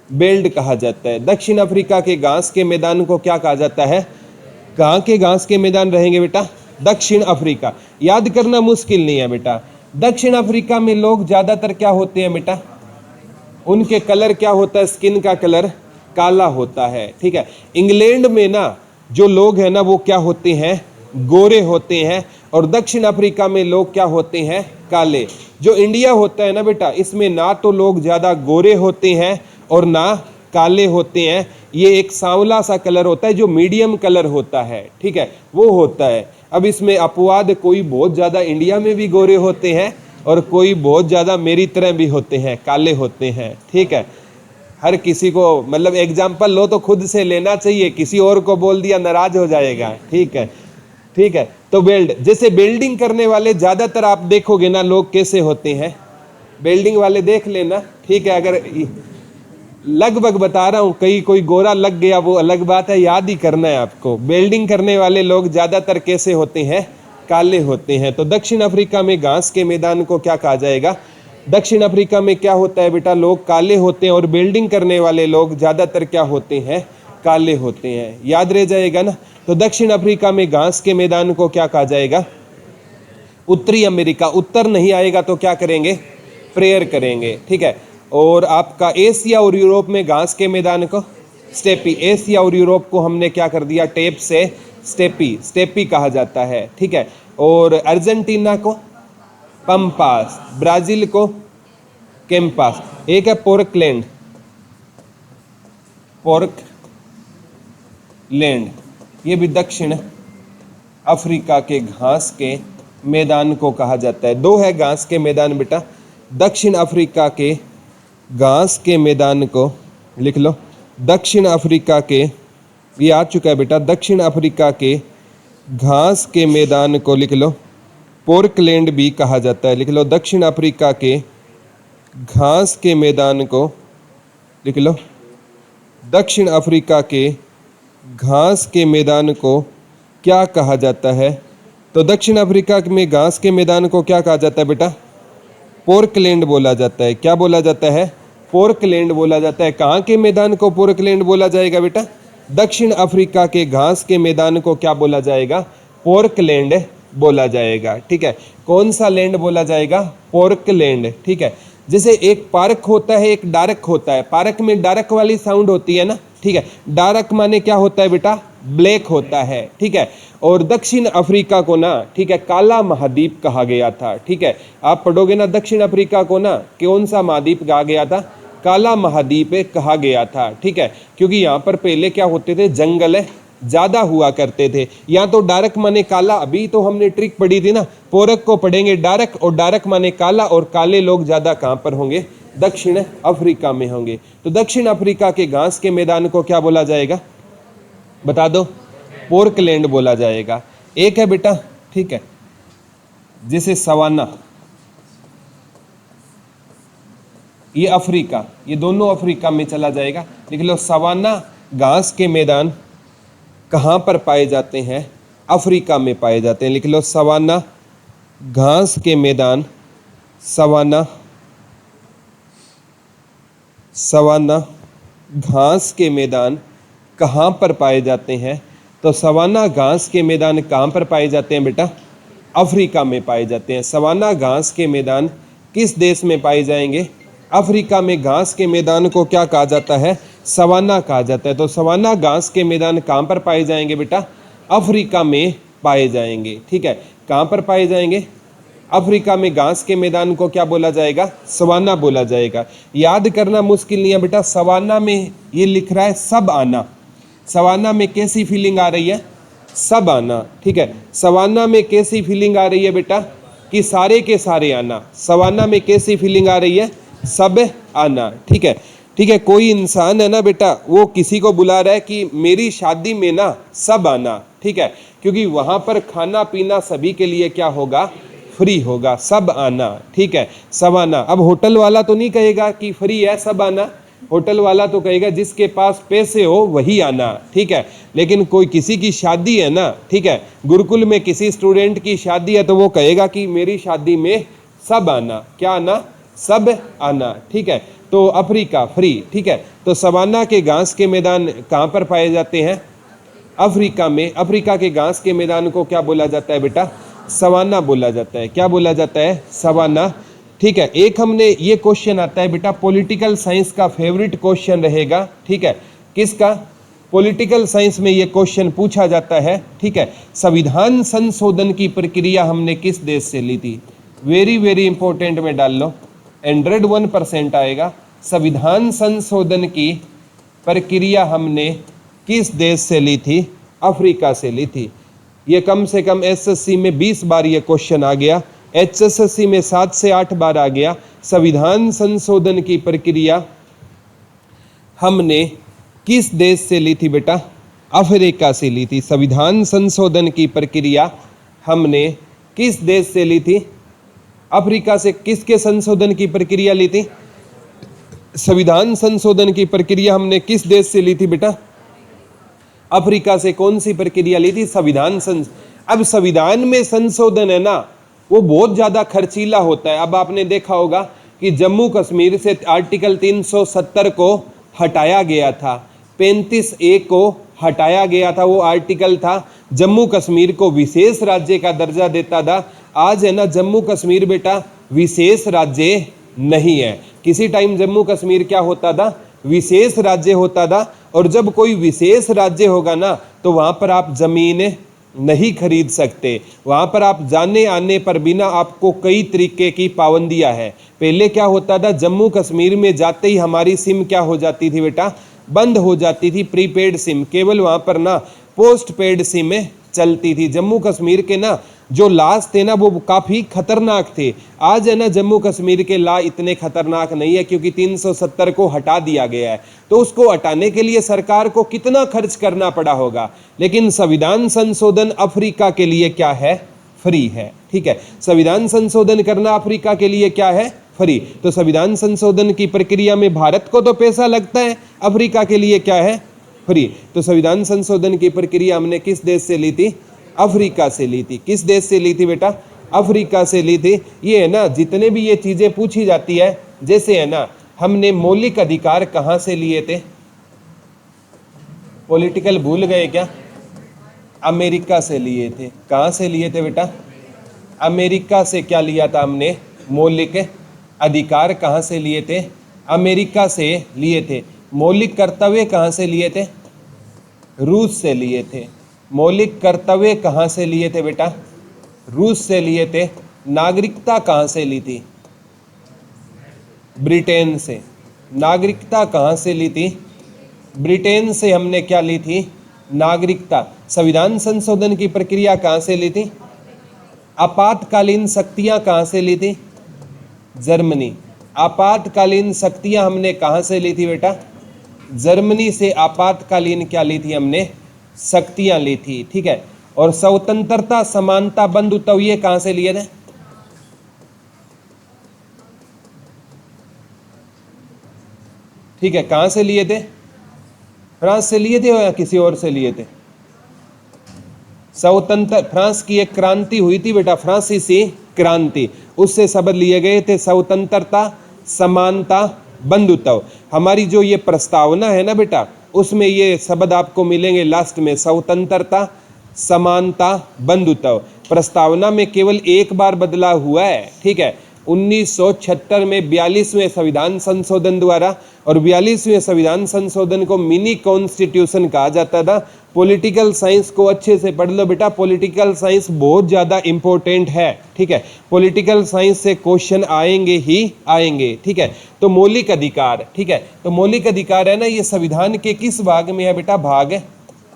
बेल्ट कहा जाता है। दक्षिण अफ्रीका के घास के मैदान को क्या कहा जाता है? कहाँ के घास के मैदान रहेंगे बेटा? दक्षिण अफ्रीका। याद करना मुश्किल नहीं है बेटा। दक्षिण अफ्रीका में लोग ज्यादातर क्या होते हैं बेटा? उनके कलर क्या होता है? स्किन का कलर काला होता है। ठीक है, इंग्लैंड में ना जो लोग हैं ना वो क्या होते हैं? गोरे होते हैं। और दक्षिण अफ्रीका में लोग क्या होते हैं? काले। जो इंडिया होता है ना बेटा, इसमें ना तो लोग ज्यादा गोरे होते हैं और ना काले होते हैं। ये एक सांवला सा कलर होता है जो मीडियम कलर होता है। ठीक है, वो होता है। अब इसमें अपवाद, कोई बहुत ज्यादा इंडिया में भी गोरे होते हैं और कोई बहुत ज्यादा मेरी तरह भी होते हैं, काले होते हैं। ठीक है, हर किसी को मतलब एग्जाम्पल लो तो खुद से लेना चाहिए, किसी और को बोल दिया नाराज हो जाएगा। ठीक है, ठीक है, तो बेल्ट। जैसे बिल्डिंग करने वाले ज्यादातर आप देखोगे ना लोग कैसे होते हैं? बिल्डिंग वाले देख लेना। ठीक है, अगर लगभग बता रहा हूं, कहीं कोई गोरा लग गया वो अलग बात है, याद ही करना है आपको। बिल्डिंग करने वाले लोग ज्यादातर कैसे होते हैं? काले होते हैं। तो दक्षिण अफ्रीका में घास के मैदान को क्या कहा जाएगा? दक्षिण अफ्रीका में क्या होता है बेटा? लोग काले होते हैं और बिल्डिंग करने वाले लोग ज्यादातर क्या होते हैं? काले होते हैं। याद रह जाएगा ना। तो दक्षिण अफ्रीका में घास के मैदान को क्या कहा जाएगा? उत्तरी अमेरिका। उत्तर नहीं आएगा तो क्या करेंगे? प्रेयर करेंगे। ठीक है, और आपका एशिया और यूरोप में घास के मैदान को स्टेपी। एशिया और यूरोप को हमने क्या कर दिया? टेप से स्टेपी। स्टेपी कहा जाता है। ठीक है, और अर्जेंटीना को पंपास, ब्राजील को कैंपास। एक है पोर्कलैंड। पोर्कलैंड ये भी दक्षिण अफ्रीका के घास के मैदान को कहा जाता है। 2 है घास के मैदान बेटा। दक्षिण अफ्रीका के घास के मैदान को लिख लो, दक्षिण अफ्रीका के, ये आ चुका है बेटा, दक्षिण अफ्रीका के घास के मैदान को लिख लो पोर्टलैंड भी कहा जाता है। लिख लो दक्षिण अफ्रीका के घास के मैदान को, लिख लो दक्षिण अफ्रीका के घास के मैदान को क्या कहा जाता है? तो दक्षिण अफ्रीका में घास के मैदान को क्या कहा जाता है बेटा? पोर्टलैंड बोला जाता है। क्या बोला जाता है? पोर्टलैंड बोला जाता है। कहाँ के मैदान को पोर्टलैंड बोला जाएगा बेटा? दक्षिण अफ्रीका के घास के मैदान को क्या बोला जाएगा? पोर्टलैंड बोला जाएगा। ठीक है, कौन सा लैंड बोला जाएगा? पोर्टलैंड। ठीक है, जैसे एक पार्क होता है, एक डार्क होता है। पार्क में डार्क वाली साउंड होती है ना। ठीक है, डार्क माने क्या होता है बेटा? ब्लैक होता है। ठीक है, और दक्षिण अफ्रीका को ना, ठीक है, काला महाद्वीप कहा गया था। ठीक है, आप पढ़ोगे ना दक्षिण अफ्रीका को ना, कौन सा महाद्वीप कहा गया था? काला महाद्वीप कहा गया था। ठीक है, क्योंकि यहाँ पर पहले क्या होते थे? जंगल ज़्यादा हुआ करते थे। या तो डार्क माने काला, अभी तो हमने ट्रिक पढ़ी थी ना, पोरक को पढ़ेंगे डार्क, और डार्क माने काला, और काले लोग ज़्यादा कहाँ पर होंगे? दक्षिण अफ्रीका में होंगे। तो दक्षिण अफ्रीका के घास के मैदान को क्या बोला जाएगा? बता दो। पोर्टलैंड बोला जाएगा। एक है बेटा, ठीक है, जैसे सवाना, ये अफ्रीका, ये दोनों अफ्रीका में चला जाएगा। लिख लो सवाना घास के मैदान कहाँ पर पाए जाते हैं? अफ्रीका में पाए जाते हैं। लिख लो सवाना घास के मैदान, सवाना घास के मैदान कहाँ पर पाए जाते हैं? तो सवाना घास के मैदान कहाँ पर पाए जाते हैं बेटा? अफ्रीका में पाए जाते हैं। सवाना घास के मैदान किस देश में पाए जाएंगे? अफ्रीका में। घास के मैदान को क्या कहा जाता है? सवाना कहा जाता है। तो सवाना घास के मैदान कहाँ पर पाए जाएंगे बेटा? अफ्रीका में पाए जाएंगे। ठीक है, कहाँ पर पाए जाएंगे? अफ्रीका में। घास के मैदान को क्या बोला जाएगा? सवाना बोला जाएगा। याद करना मुश्किल नहीं है बेटा। सवाना में ये लिख रहा है सब आना। सवाना में कैसी फीलिंग आ रही है? सब आना। ठीक है, सवाना में कैसी फीलिंग आ रही है बेटा? कि सारे के सारे आना। सवाना में कैसी फीलिंग आ रही है? सब आना। ठीक है, ठीक है, कोई इंसान है ना बेटा, वो किसी को बुला रहा है कि मेरी शादी में ना सब आना। ठीक है, क्योंकि वहाँ पर खाना पीना सभी के लिए क्या होगा? फ्री होगा। सब आना। ठीक है, सब आना। अब होटल वाला तो नहीं कहेगा कि फ्री है सब आना, होटल वाला तो कहेगा जिसके पास पैसे हो वही आना। ठीक है, लेकिन कोई किसी की शादी है ना, ठीक है, गुरुकुल में किसी स्टूडेंट की शादी है तो वो कहेगा कि मेरी शादी में सब आना। क्या आना? सब आना। ठीक है, तो अफ्रीका फ्री। ठीक है, तो सवाना के घास के मैदान कहाँ पर पाए जाते हैं? अफ्रीका में। अफ्रीका के घास के मैदान को क्या बोला जाता है बेटा? सवाना बोला जाता है। क्या बोला जाता है? सवाना। ठीक है, एक हमने ये क्वेश्चन आता है बेटा, पॉलिटिकल साइंस का फेवरेट क्वेश्चन रहेगा। ठीक है, किसका? पॉलिटिकल साइंस में ये क्वेश्चन पूछा जाता है। ठीक है, संविधान संशोधन की प्रक्रिया हमने किस देश से ली थी? वेरी वेरी इंपॉर्टेंट में डाल लो, 101% आएगा। संविधान संशोधन की प्रक्रिया हमने किस देश से ली थी? अफ्रीका से ली थी। ये कम से कम एसएससी में 20 बार ये क्वेश्चन आ गया, एचएसएससी में 7 से 8 बार आ गया। संविधान संशोधन की प्रक्रिया हमने किस देश से ली थी बेटा? अफ्रीका से ली थी। संविधान संशोधन की प्रक्रिया हमने किस देश से ली थी? अफ्रीका से। किसके संशोधन की प्रक्रिया ली थी? संविधान संशोधन की प्रक्रिया हमने किस देश से ली थी बेटा? अफ्रीका से। कौन सी प्रक्रिया ली थी? संविधान अब संविधान में संशोधन है ना, वो बहुत ज्यादा खर्चीला होता है। अब आपने देखा होगा कि जम्मू कश्मीर से आर्टिकल 370 को हटाया गया था, 35A को हटाया गया था। वो आर्टिकल था जम्मू कश्मीर को विशेष राज्य का दर्जा देता था। आज है ना जम्मू कश्मीर बेटा विशेष राज्य नहीं है। किसी टाइम जम्मू कश्मीर क्या होता था? विशेष राज्य होता था। और जब कोई विशेष राज्य होगा ना तो वहाँ पर आप जमीन नहीं खरीद सकते। वहाँ पर आप जाने आने पर बिना आपको कई तरीके की पाबंदियाँ है। पहले क्या होता था? जम्मू कश्मीर में जाते ही हमारी सिम क्या हो जाती थी बेटा? बंद हो जाती थी, प्रीपेड सिम। केवल वहाँ पर ना पोस्ट पेड सिम चलती थी। जम्मू कश्मीर के ना जो लॉज थे ना वो काफ़ी खतरनाक थे। आज है ना जम्मू कश्मीर के लॉ इतने खतरनाक नहीं है क्योंकि 370 को हटा दिया गया है, तो उसको हटाने के लिए सरकार को कितना खर्च करना पड़ा होगा। लेकिन संविधान संशोधन अफ्रीका के लिए क्या है? फ्री है। ठीक है, संविधान संशोधन करना अफ्रीका के लिए क्या है? फ्री। तो संविधान संशोधन की प्रक्रिया में भारत को तो पैसा लगता है, अफ्रीका के लिए क्या है? फ्री। तो संविधान संशोधन की प्रक्रिया हमने किस देश से ली थी? अफ्रीका से ली थी। किस देश से ली थी बेटा? अफ्रीका से ली थी। ये है ना जितने भी ये चीजें पूछी जाती है, जैसे है ना हमने मौलिक अधिकार कहाँ से लिए थे? पॉलिटिकल भूल गए क्या? अमेरिका से लिए थे। कहाँ से लिए थे बेटा? अमेरिका से क्या लिया था हमने? मौलिक अधिकार कहाँ से लिए थे? अमेरिका से लिए थे। मौलिक कर्तव्य कहाँ से लिए थे? रूस से लिए थे। मौलिक कर्तव्य कहाँ से लिए थे बेटा? रूस से लिए थे। नागरिकता कहाँ से ली थी? ब्रिटेन से। नागरिकता कहाँ से ली थी? ब्रिटेन से हमने क्या ली थी? नागरिकता। संविधान संशोधन की प्रक्रिया कहाँ से ली थी? आपातकालीन शक्तियाँ कहाँ से ली थी? जर्मनी। आपातकालीन शक्तियाँ हमने कहाँ से ली थी बेटा? जर्मनी से आपातकालीन क्या ली थी हमने? शक्तियाँ ली थी। ठीक है, और स्वतंत्रता, समानता, बंधुत्व ये कहाँ से लिए थे? ठीक है, कहाँ से लिए थे? फ्रांस से लिए थे या किसी और से लिए थे? स्वतंत्र, फ्रांस की एक क्रांति हुई थी बेटा, फ्रांसीसी क्रांति, उससे शब्द लिए गए थे स्वतंत्रता, समानता, बंधुत्व। हमारी जो ये प्रस्तावना है ना बेटा, उसमें ये शब्द आपको मिलेंगे लास्ट में, स्वतंत्रता, समानता, बंधुत्व। प्रस्तावना में केवल एक बार बदलाव हुआ है। ठीक है, 1976 में 42वें संविधान संशोधन द्वारा, और 42वें संविधान संशोधन को मिनी कॉन्स्टिट्यूशन कहा जाता था। पॉलिटिकल साइंस को अच्छे से पढ़ लो बेटा, पॉलिटिकल साइंस बहुत ज़्यादा इंपॉर्टेंट है। ठीक है, पॉलिटिकल साइंस से क्वेश्चन आएंगे ही आएंगे। ठीक है, तो मौलिक अधिकार, ठीक है, तो मौलिक अधिकार है ना, ये संविधान के किस भाग में है बेटा? भाग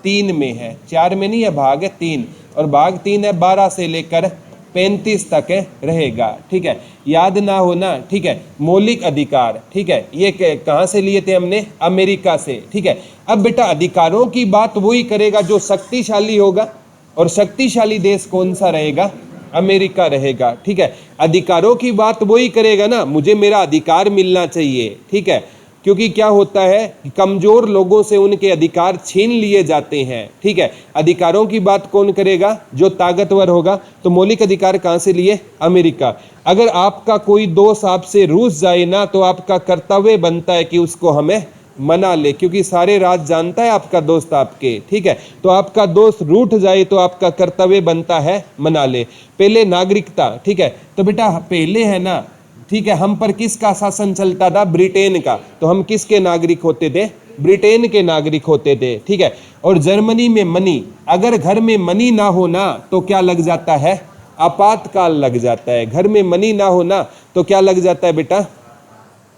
3 में है, 4 में नहीं है, भाग 3। और भाग 3 है 12 से लेकर 35 तक रहेगा। ठीक है, याद ना होना। ठीक है, मौलिक अधिकार, ठीक है, ये कहाँ से लिए थे हमने? अमेरिका से। ठीक है, अब बेटा अधिकारों की बात वही करेगा जो शक्तिशाली होगा, और शक्तिशाली देश कौन सा रहेगा? अमेरिका रहेगा। ठीक है, अधिकारों की बात वही करेगा ना, मुझे मेरा अधिकार मिलना चाहिए। ठीक है, क्योंकि क्या होता है कि कमजोर लोगों से उनके अधिकार छीन लिए जाते हैं। ठीक है, अधिकारों की बात कौन करेगा? जो ताकतवर होगा। तो मौलिक अधिकार कहाँ से लिए? अमेरिका। अगर आपका कोई दोस्त आपसे रूस जाए ना, तो आपका कर्तव्य बनता है कि उसको हमें मना ले, क्योंकि सारे राज जानता है आपका दोस्त आपके। ठीक है, तो आपका दोस्त रूठ जाए तो आपका कर्तव्य बनता है मना ले। पहले नागरिकता, ठीक है, तो बेटा पहले है ना, ठीक है, हम पर किसका शासन चलता था? ब्रिटेन का। तो हम किसके नागरिक होते थे? ब्रिटेन के नागरिक होते थे। ठीक है, और जर्मनी में मनी, अगर घर में मनी ना होना तो क्या लग जाता है? आपातकाल लग जाता है। घर में मनी ना होना तो क्या लग जाता है बेटा?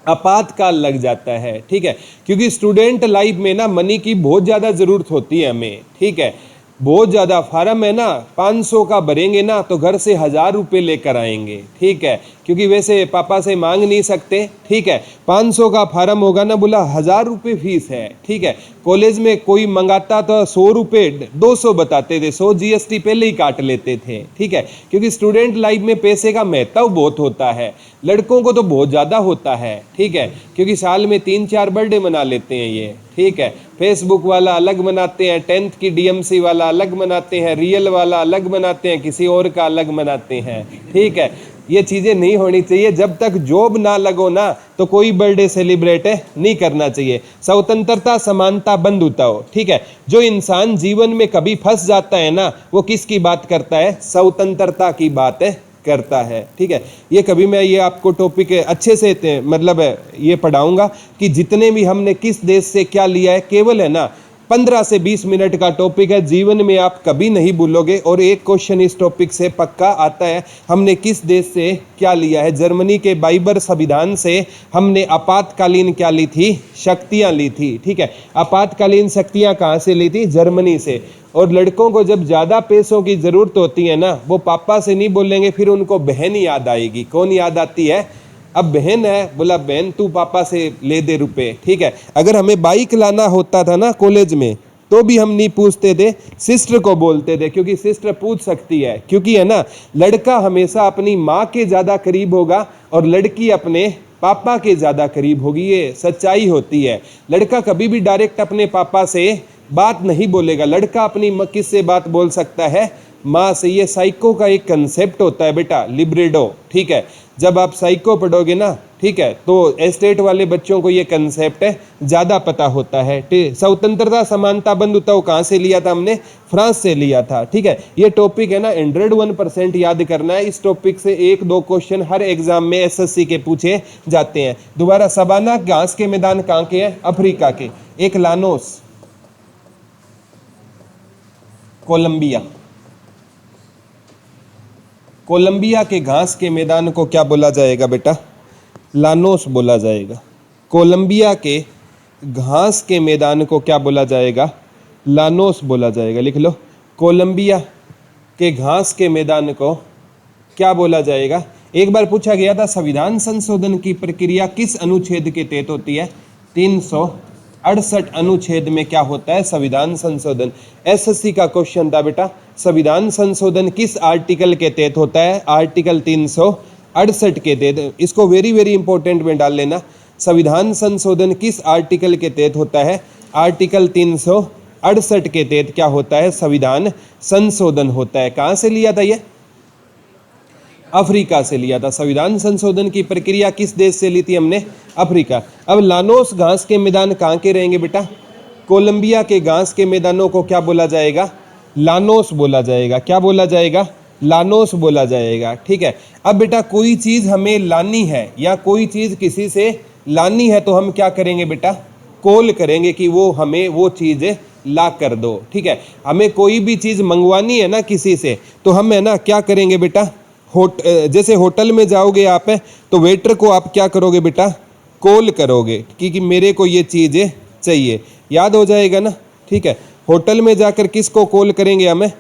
आपातकाल लग जाता है। ठीक है, क्योंकि स्टूडेंट लाइफ में ना मनी की बहुत ज़्यादा ज़रूरत होती है हमें। ठीक है, बहुत ज़्यादा। फार्म है ना 500 का भरेंगे ना तो घर से 1000 रुपये लेकर आएंगे। ठीक है, क्योंकि वैसे पापा से मांग नहीं सकते। ठीक है, 500 का फार्म होगा ना, बोला 1000 रुपये फीस है। ठीक है, कॉलेज में कोई मंगाता तो 100 रुपये 200 बताते थे, 100 जीएसटी पहले ही काट लेते थे। ठीक है, क्योंकि स्टूडेंट लाइफ में पैसे का महत्व बहुत होता है, लड़कों को तो बहुत ज़्यादा होता है। ठीक है, क्योंकि साल में 3-4 बर्थडे मना लेते हैं ये। ठीक है, फेसबुक वाला अलग मनाते हैं, 10th की डीएमसी वाला अलग मनाते हैं, रियल वाला अलग मनाते हैं, किसी और का अलग मनाते हैं। ठीक है, ये चीज़ें नहीं होनी चाहिए। जब तक जॉब ना लगो ना तो कोई बर्थडे सेलिब्रेट नहीं करना चाहिए। स्वतंत्रता, समानता, बंधुत्व। ठीक है, जो इंसान जीवन में कभी फंस जाता है ना, वो किसकी बात करता है? स्वतंत्रता की बात करता है। ठीक है, ये कभी मैं ये आपको टॉपिक अच्छे से मतलब ये पढ़ाऊंगा कि जितने भी हमने किस देश से क्या लिया है, केवल है ना 15 से 20 मिनट का टॉपिक है, जीवन में आप कभी नहीं भूलोगे। और एक क्वेश्चन इस टॉपिक से पक्का आता है, हमने किस देश से क्या लिया है? जर्मनी के बाइबर संविधान से हमने आपातकालीन क्या ली थी? शक्तियां ली थी। ठीक है, आपातकालीन शक्तियां कहाँ से ली थी? जर्मनी से। और लड़कों को जब ज्यादा पैसों की जरूरत होती है ना, वो पापा से नहीं बोलेंगे, फिर उनको बहन याद आएगी। कौन याद आती है? अब बहन है, बोला बहन तू पापा से ले दे रुपए। ठीक है, अगर हमें बाइक लाना होता था ना कॉलेज में, तो भी हम नहीं पूछते थे, सिस्टर को बोलते थे, क्योंकि सिस्टर पूछ सकती है। क्योंकि है ना, लड़का हमेशा अपनी माँ के ज्यादा करीब होगा और लड़की अपने पापा के ज्यादा करीब होगी। ये सच्चाई होती है। लड़का कभी भी डायरेक्ट अपने पापा से बात नहीं बोलेगा। लड़का अपनी किससे बात बोल सकता है? माँ से। ये साइको का एक कंसेप्ट होता है बेटा, लिब्रेडो। ठीक है, जब आप साइको पढ़ोगे ना, ठीक है, तो एस्टेट वाले बच्चों को ये कंसेप्ट है ज़्यादा पता होता है। स्वतंत्रता समानता बंधुत्व कहाँ से लिया था हमने? फ्रांस से लिया था। ठीक है, ये टॉपिक है ना 101% याद करना है। इस टॉपिक से 1-2 क्वेश्चन हर एग्जाम में एसएससी के पूछे जाते हैं। दोबारा, सवाना घास के मैदान कहाँ के हैं? अफ्रीका के। एक लानोस, कोलंबिया। कोलंबिया के घास के मैदान को क्या बोला जाएगा बेटा? लानोस बोला जाएगा। कोलंबिया के घास के मैदान को क्या बोला जाएगा? लानोस बोला जाएगा। लिख लो, कोलंबिया के घास के मैदान को क्या बोला जाएगा? एक बार पूछा गया था, संविधान संशोधन की प्रक्रिया किस अनुच्छेद के तहत होती है? 368 अनुच्छेद में क्या होता है? संविधान संशोधन। एसएससी का क्वेश्चन था बेटा, संविधान संशोधन किस आर्टिकल के तहत होता है? आर्टिकल 368 के तहत। इसको वेरी वेरी इंपॉर्टेंट में डाल लेना। संविधान संशोधन किस आर्टिकल के तहत होता है? आर्टिकल 368 के तहत क्या होता है? संविधान संशोधन होता है। कहाँ से लिया था ये? अफ्रीका से लिया था। संविधान संशोधन की प्रक्रिया किस देश से ली थी हमने? अफ्रीका। अब लानोस घास के मैदान कहाँ के रहेंगे बेटा? कोलंबिया के घास के मैदानों को क्या बोला जाएगा? लानोस बोला जाएगा। क्या बोला जाएगा? लानोस बोला जाएगा। ठीक है, अब बेटा कोई चीज हमें लानी है या कोई चीज किसी से लानी है तो हम क्या करेंगे बेटा? कॉल करेंगे कि वो हमें वो चीज ला कर दो। ठीक है, हमें कोई भी चीज मंगवानी है ना किसी से, तो हम है ना क्या करेंगे बेटा? जैसे होटल में जाओगे आप तो वेटर को आप क्या करोगे बेटा? कॉल करोगे कि मेरे को ये चीज़ चाहिए। याद हो जाएगा ना? ठीक है, होटल में जाकर किसको कॉल करेंगे? हमें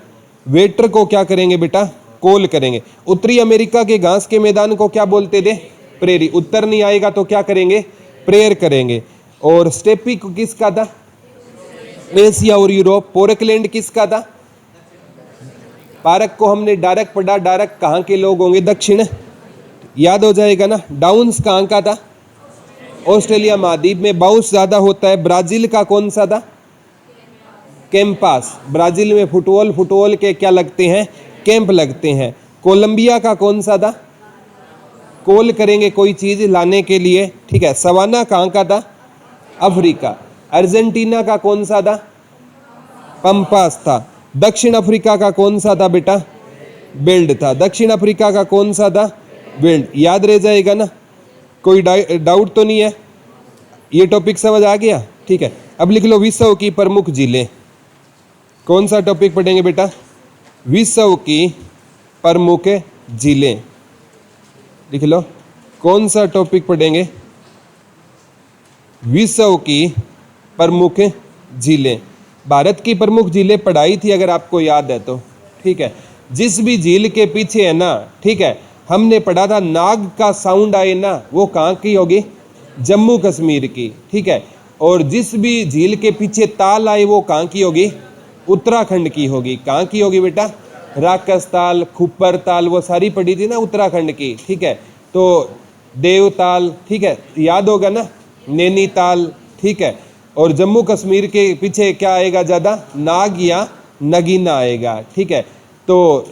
वेटर को क्या करेंगे बेटा? कॉल करेंगे। उत्तरी अमेरिका के घास के मैदान को क्या बोलते थे? प्रेरी। उत्तर नहीं आएगा तो क्या करेंगे? प्रेयर करेंगे। और स्टेपी किसका था? एशिया और यूरोप। पोर्कलैंड किसका था? पारक को हमने डारक पढ़ा। डारक कहाँ के लोग होंगे? दक्षिण। याद हो जाएगा ना? डाउन्स कहाँ का था? ऑस्ट्रेलिया महाद्वीप में। बाउंस ज्यादा होता है। ब्राजील का कौन सा था? कैंपास। ब्राजील में फुटबॉल के क्या लगते हैं? कैंप लगते हैं। कोलंबिया का कौन सा था? कॉल करेंगे कोई चीज लाने के लिए। ठीक है, सवाना कहाँ का था? अफ्रीका। अर्जेंटीना का कौन सा था? पंपास था। दक्षिण अफ्रीका का कौन सा था बेटा? बेल्ट था। दक्षिण अफ्रीका का कौन सा था? बेल्ट। याद रह जाएगा ना? कोई डाउट तो नहीं है? ये टॉपिक समझ आ गया? ठीक है, अब लिख लो विश्व की प्रमुख झीलें। कौन सा टॉपिक पढ़ेंगे बेटा? विश्व की प्रमुख झीलें। लिख लो, कौन सा टॉपिक पढ़ेंगे? विश्व की प्रमुख झीलें। भारत की प्रमुख झीलें पढ़ाई थी अगर आपको याद है तो। ठीक है, जिस भी झील के पीछे है ना, ठीक है, हमने पढ़ा था नाग का साउंड आए ना, वो कहाँ की होगी? जम्मू कश्मीर की। ठीक है, और जिस भी झील के पीछे ताल आए वो कहाँ की होगी? उत्तराखंड की होगी। कहाँ की होगी बेटा? राकस ताल, खुप्पर ताल, वो सारी पढ़ी थी ना उत्तराखंड की। ठीक है, तो देवताल, ठीक है, याद होगा ना? नैनीताल। ठीक है, और जम्मू कश्मीर के पीछे क्या आएगा ज़्यादा? नाग या नगीना आएगा। ठीक है, तो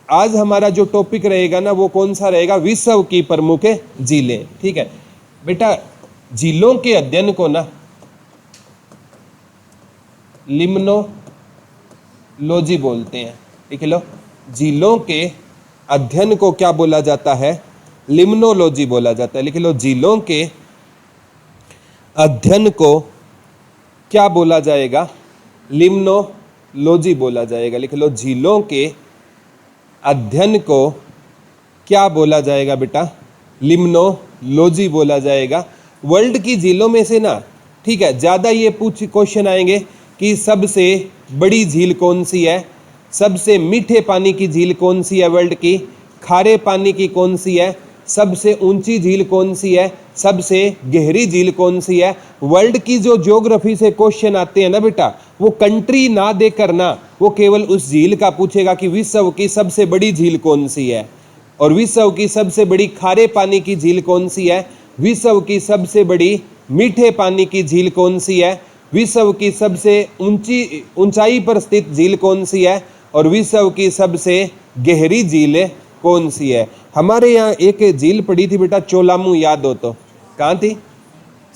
आज हमारा जो टॉपिक रहेगा ना वो कौन सा रहेगा? विश्व की प्रमुख झीलें। ठीक है बेटा, झीलों के अध्ययन को ना लिम्नोलॉजी बोलते हैं। लिख लो, झीलों के अध्ययन को क्या बोला जाता है? लिम्नोलॉजी बोला जाता है। लिख लो, झीलों के अध्ययन को क्या बोला जाएगा? लिम्नोलॉजी बोला जाएगा। लिख लो, झीलों के अध्ययन को क्या बोला जाएगा बेटा? लिम्नोलॉजी बोला जाएगा। वर्ल्ड की झीलों में से ना, ठीक है, ज़्यादा ये क्वेश्चन आएंगे कि सबसे बड़ी झील कौन सी है, सबसे मीठे पानी की झील कौन सी है वर्ल्ड की, खारे पानी की कौन सी है, सबसे ऊंची झील कौन सी है, सबसे गहरी झील कौन सी है। वर्ल्ड की जो ज्योग्राफी से क्वेश्चन आते हैं ना बेटा, वो कंट्री ना देकर ना, वो केवल उस झील का पूछेगा कि विश्व की सबसे बड़ी झील कौन सी है, और विश्व की सबसे बड़ी खारे पानी की झील कौन सी है, विश्व की सबसे बड़ी मीठे पानी की झील कौन सी है, विश्व की सबसे ऊंचाई पर स्थित झील कौन सी है, और विश्व की सबसे गहरी झील कौन सी है। हमारे यहाँ एक झील पड़ी थी बेटा, चोलामू, याद हो तो, कहाँ थी?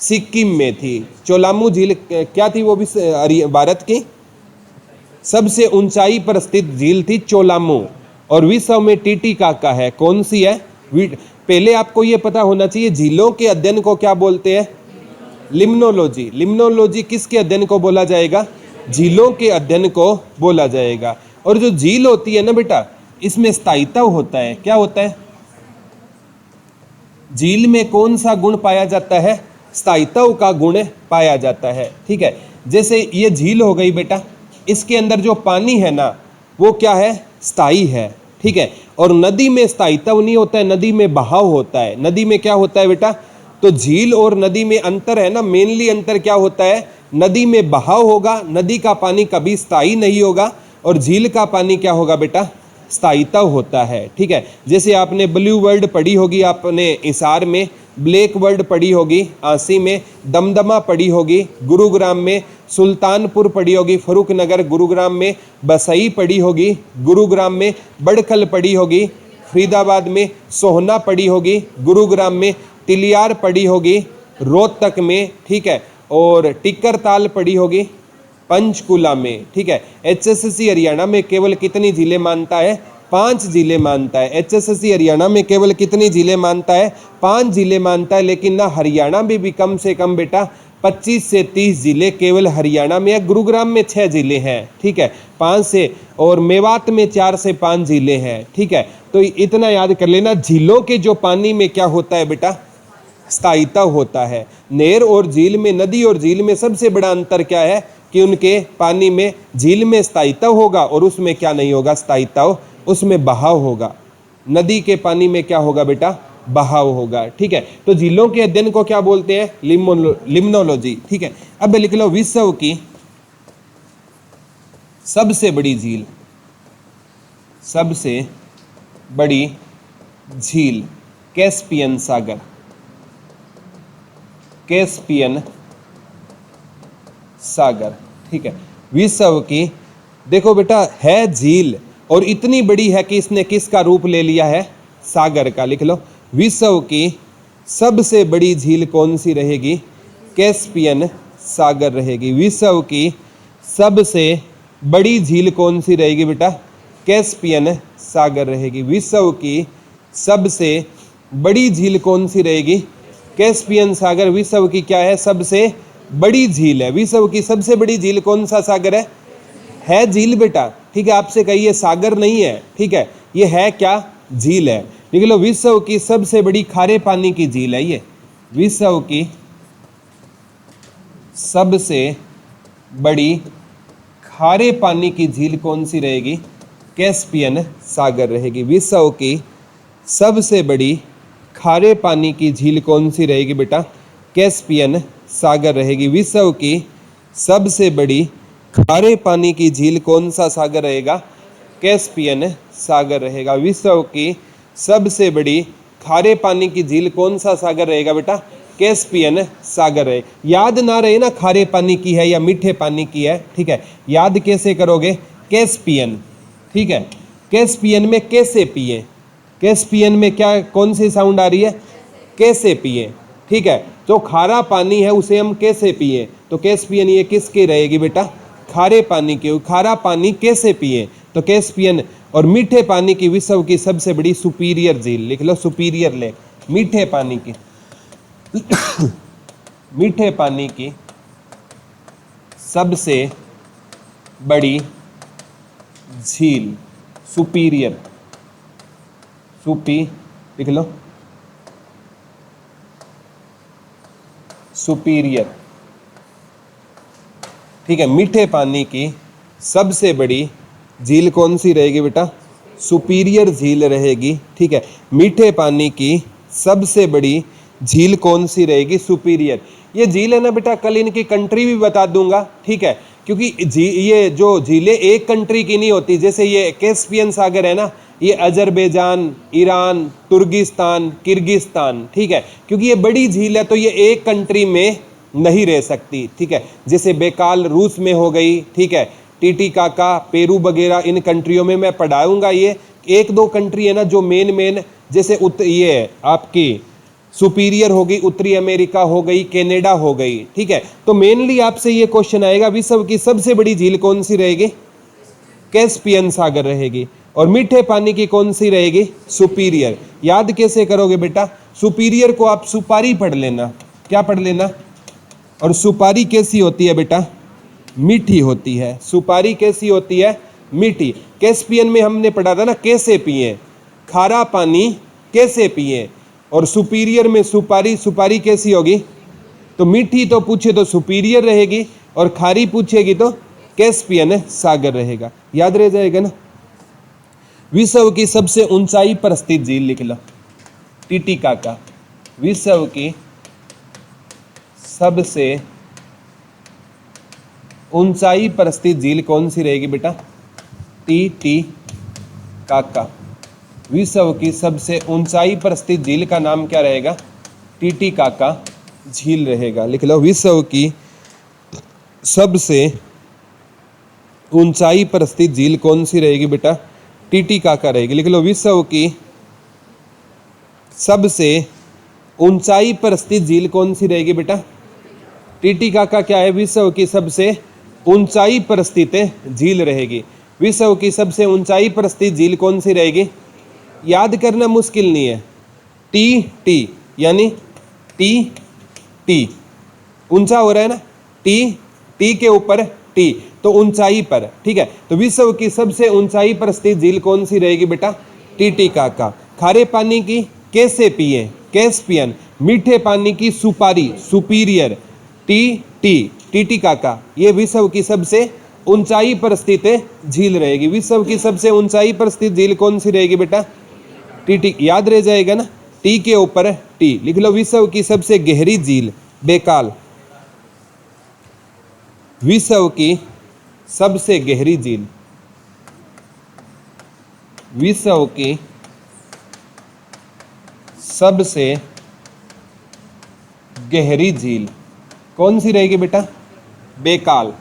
सिक्किम में थी। चोलामू झील क्या थी? वो भी भारत की सबसे ऊंचाई पर स्थित झील थी चोलामू, और विश्व में टीटीकाका है। कौन सी है? पहले आपको ये पता होना चाहिए, झीलों के अध्ययन को क्या बोलते हैं? लिम्नोलॉजी। लिम्नोलॉजी किसके अध्ययन को बोला जाएगा? झीलों के अध्ययन को बोला जाएगा। और जो झील होती है ना बेटा, इसमें स्थायित्व होता है। क्या होता है? झील में कौन सा गुण पाया जाता है? स्थायित्व का गुण पाया जाता है। ठीक है, जैसे ये झील हो गई बेटा, इसके अंदर जो पानी है ना, वो क्या है? स्थायी है। ठीक है, और नदी में स्थायित्व नहीं होता है, नदी में बहाव होता है। नदी में क्या होता है बेटा? तो झील और नदी में अंतर है ना, मेनली अंतर क्या होता है? नदी में बहाव होगा, नदी का पानी कभी स्थायी नहीं होगा, और झील का पानी क्या होगा बेटा? स्थायित्व होता है। ठीक है, जैसे आपने ब्लू वर्ल्ड पढ़ी होगी, आपने हिसार में, ब्लैक वर्ल्ड पढ़ी होगी आंसी में, दमदमा पढ़ी होगी गुरुग्राम में, सुल्तानपुर पढ़ी होगी फरुखनगर गुरुग्राम में, बसई पढ़ी होगी गुरुग्राम में, बड़खल पढ़ी होगी फरीदाबाद में, सोहना पढ़ी होगी गुरुग्राम में, तिलियार पढ़ी होगी रोहतक में। ठीक है, और टिक्करताल पढ़ी होगी पंचकुला में। ठीक है, एचएसएससी हरियाणा में केवल कितनी जिले मानता है? 5 जिले मानता है। एचएसएससी हरियाणा में केवल कितनी जिले मानता है? 5 जिले मानता है। लेकिन ना, हरियाणा में भी कम से कम बेटा 25 से 30 जिले केवल हरियाणा में है। गुरुग्राम में 6 जिले हैं। ठीक है, 5 से, और मेवात में 4 से 5 जिले हैं। ठीक है, तो इतना याद कर लेना, झीलों के जो पानी में क्या होता है बेटा? स्थायित्व होता है। नहर और झील में, नदी और झील में सबसे बड़ा अंतर क्या है? कि उनके पानी में, झील में स्थायित्व होगा और उसमें क्या नहीं होगा? स्थायित्व, उसमें बहाव होगा। नदी के पानी में क्या होगा बेटा? बहाव होगा। ठीक है, तो झीलों के अध्ययन को क्या बोलते हैं? लिम्नोलॉजी। ठीक है, अब लिख लो, विश्व की सबसे बड़ी झील, सबसे बड़ी झील कैस्पियन सागर। कैस्पियन सागर। ठीक है, विश्व की, देखो बेटा, है झील और इतनी बड़ी है कि इसने किसका रूप ले लिया है? सागर का। लिख लो, विश्व की सबसे बड़ी झील कौन सी रहेगी? कैस्पियन सागर रहेगी। विश्व की सबसे बड़ी झील कौन सी रहेगी बेटा? कैस्पियन सागर रहेगी। विश्व की सबसे बड़ी झील कौन सी रहेगी? कैस्पियन सागर। विश्व की क्या है? सबसे बड़ी झील है। विश्व की सबसे बड़ी झील कौन सा सागर है झील बेटा। ठीक है, आपसे कहिए सागर नहीं है। ठीक है, ये है क्या? झील है। लिख लो, विश्व की सबसे बड़ी खारे पानी की झील है ये। विश्व की सबसे बड़ी खारे पानी की झील कौन सी रहेगी? कैस्पियन सागर रहेगी। विश्व की सबसे बड़ी खारे पानी की झील कौन सी रहेगी बेटा? कैस्पियन सागर रहेगी। विश्व की सबसे बड़ी खारे पानी की झील कौन सा सागर रहेगा? कैस्पियन सागर रहेगा। विश्व की सबसे बड़ी खारे पानी की झील कौन सा सागर रहेगा बेटा? कैस्पियन सागर है। याद ना रहे ना खारे पानी की है या मीठे पानी की है। ठीक है, याद कैसे करोगे? कैस्पियन। ठीक है, कैस्पियन में कैसे पिए? कैस्पियन में क्या, कौन सी साउंड आ रही है? कैसे पिए। ठीक है, तो खारा पानी है उसे हम कैसे पिए? तो कैस्पियन ये किसकी रहेगी बेटा? खारे पानी की। खारा पानी कैसे पिए? तो कैस्पियन। और मीठे पानी की विश्व की सबसे बड़ी सुपीरियर झील। लिख लो, सुपीरियर लेक। मीठे पानी की मीठे पानी की सबसे बड़ी झील, सुपीरियर, सुपी लिख लो, सुपीरियर, ठीक है। मीठे पानी की सबसे बड़ी झील कौन सी रहेगी बेटा? सुपीरियर झील रहेगी, ठीक है। मीठे पानी की सबसे बड़ी झील कौन सी रहेगी? सुपीरियर। ये झील है ना बेटा, कल इनकी कंट्री भी बता दूंगा, ठीक है, क्योंकि ये जो झीलें एक कंट्री की नहीं होती, जैसे ये कैस्पियन सागर है ना, ये अजरबैजान, ईरान, तुर्गिस्तान, किर्गिस्तान, ठीक है, क्योंकि ये बड़ी झील है तो ये एक कंट्री में नहीं रह सकती, ठीक है। जैसे बेकाल रूस में हो गई, ठीक है, टीटीकाका पेरू वगैरह इन कंट्रियों में मैं पढ़ाऊंगा। ये एक दो कंट्री है ना जो मेन जैसे ये आपकी सुपीरियर हो गई, उत्तरी अमेरिका हो गई, कनाडा हो गई, ठीक है। तो मेनली आपसे ये क्वेश्चन आएगा विश्व की सबसे बड़ी झील कौन सी रहेगी? कैस्पियन सागर रहेगी। और मीठे पानी की कौन सी रहेगी? सुपीरियर। याद कैसे करोगे बेटा? सुपीरियर को आप सुपारी पढ़ लेना। क्या पढ़ लेना? और सुपारी कैसी होती है बेटा? मीठी होती है। सुपारी कैसी होती है? मीठी। कैस्पियन में हमने पढ़ा था ना कैसे पिए, खारा पानी कैसे पिए, और सुपीरियर में सुपारी कैसी होगी? तो मीठी तो पूछे तो सुपीरियर रहेगी, और खारी पूछेगी तो कैस्पियन सागर रहेगा। याद रह जाएगा ना। विश्व की सबसे ऊंचाई पर स्थित झील लिख लो, टीटीकाका। विश्व की सबसे ऊंचाई पर स्थित झील कौन सी रहेगी बेटा? टीटीकाका। विश्व की सबसे ऊंचाई पर स्थित झील का नाम क्या रहेगा? टीटीकाका झील रहेगा। लिख लो, विश्व की सबसे ऊंचाई पर स्थित झील कौन सी रहेगी बेटा? टीटीकाका रहेगी। लिख लो, विश्व की सबसे ऊंचाई पर स्थित झील कौन सी रहेगी बेटा? टीटीकाका क्या है? विश्व की सबसे ऊंचाई पर स्थित झील रहेगी। विश्व की सबसे ऊंचाई पर स्थित झील कौन सी रहेगी? याद करना मुश्किल नहीं है। टी यानी टी ऊंचा हो रहा है ना, टी के ऊपर टी, तो ऊंचाई पर, ठीक है। तो विश्व की सबसे ऊंचाई पर स्थित झील कौन सी रहेगी बेटा? टीटीकाका। खारे पानी की कैसे पिए? कैस्पियन। मीठे पानी की सुपारी, सुपीरियर, टीटीकाका। ये विश्व की सबसे ऊंचाई पर स्थित झील रहेगी। विश्व की सबसे ऊंचाई पर स्थित झील कौन सी रहेगी बेटा? टी। याद रह जाएगा ना, टी के ऊपर टी। लिख लो, विश्व की सबसे गहरी झील बेकाल। विश्व की सबसे गहरी झील, विश्व की सबसे गहरी झील कौन सी रहेगी बेटा? बेकाल।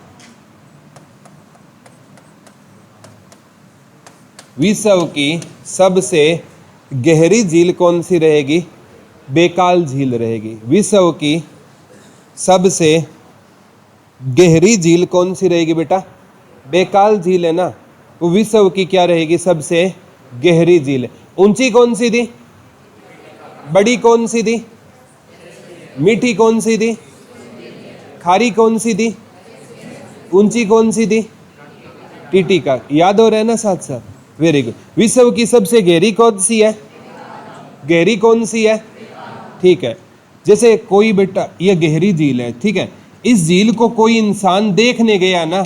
विश्व की सबसे गहरी झील कौन सी रहेगी? बेकाल झील रहेगी। विश्व की सबसे गहरी झील कौन सी रहेगी बेटा? बेकाल झील है ना, वो विश्व की क्या रहेगी? सबसे गहरी झील। ऊंची कौन सी थी? बड़ी कौन सी थी? मीठी कौन सी थी? खारी कौन सी थी? ऊंची कौन सी थी? टीटीका। याद हो रहा है ना साथ साथ? Very good. विश्व की सबसे गहरी कौन सी है? गहरी कौन सी है? ठीक है। जैसे कोई बेटा ये गहरी झील है, ठीक है, इस झील को कोई इंसान देखने गया ना,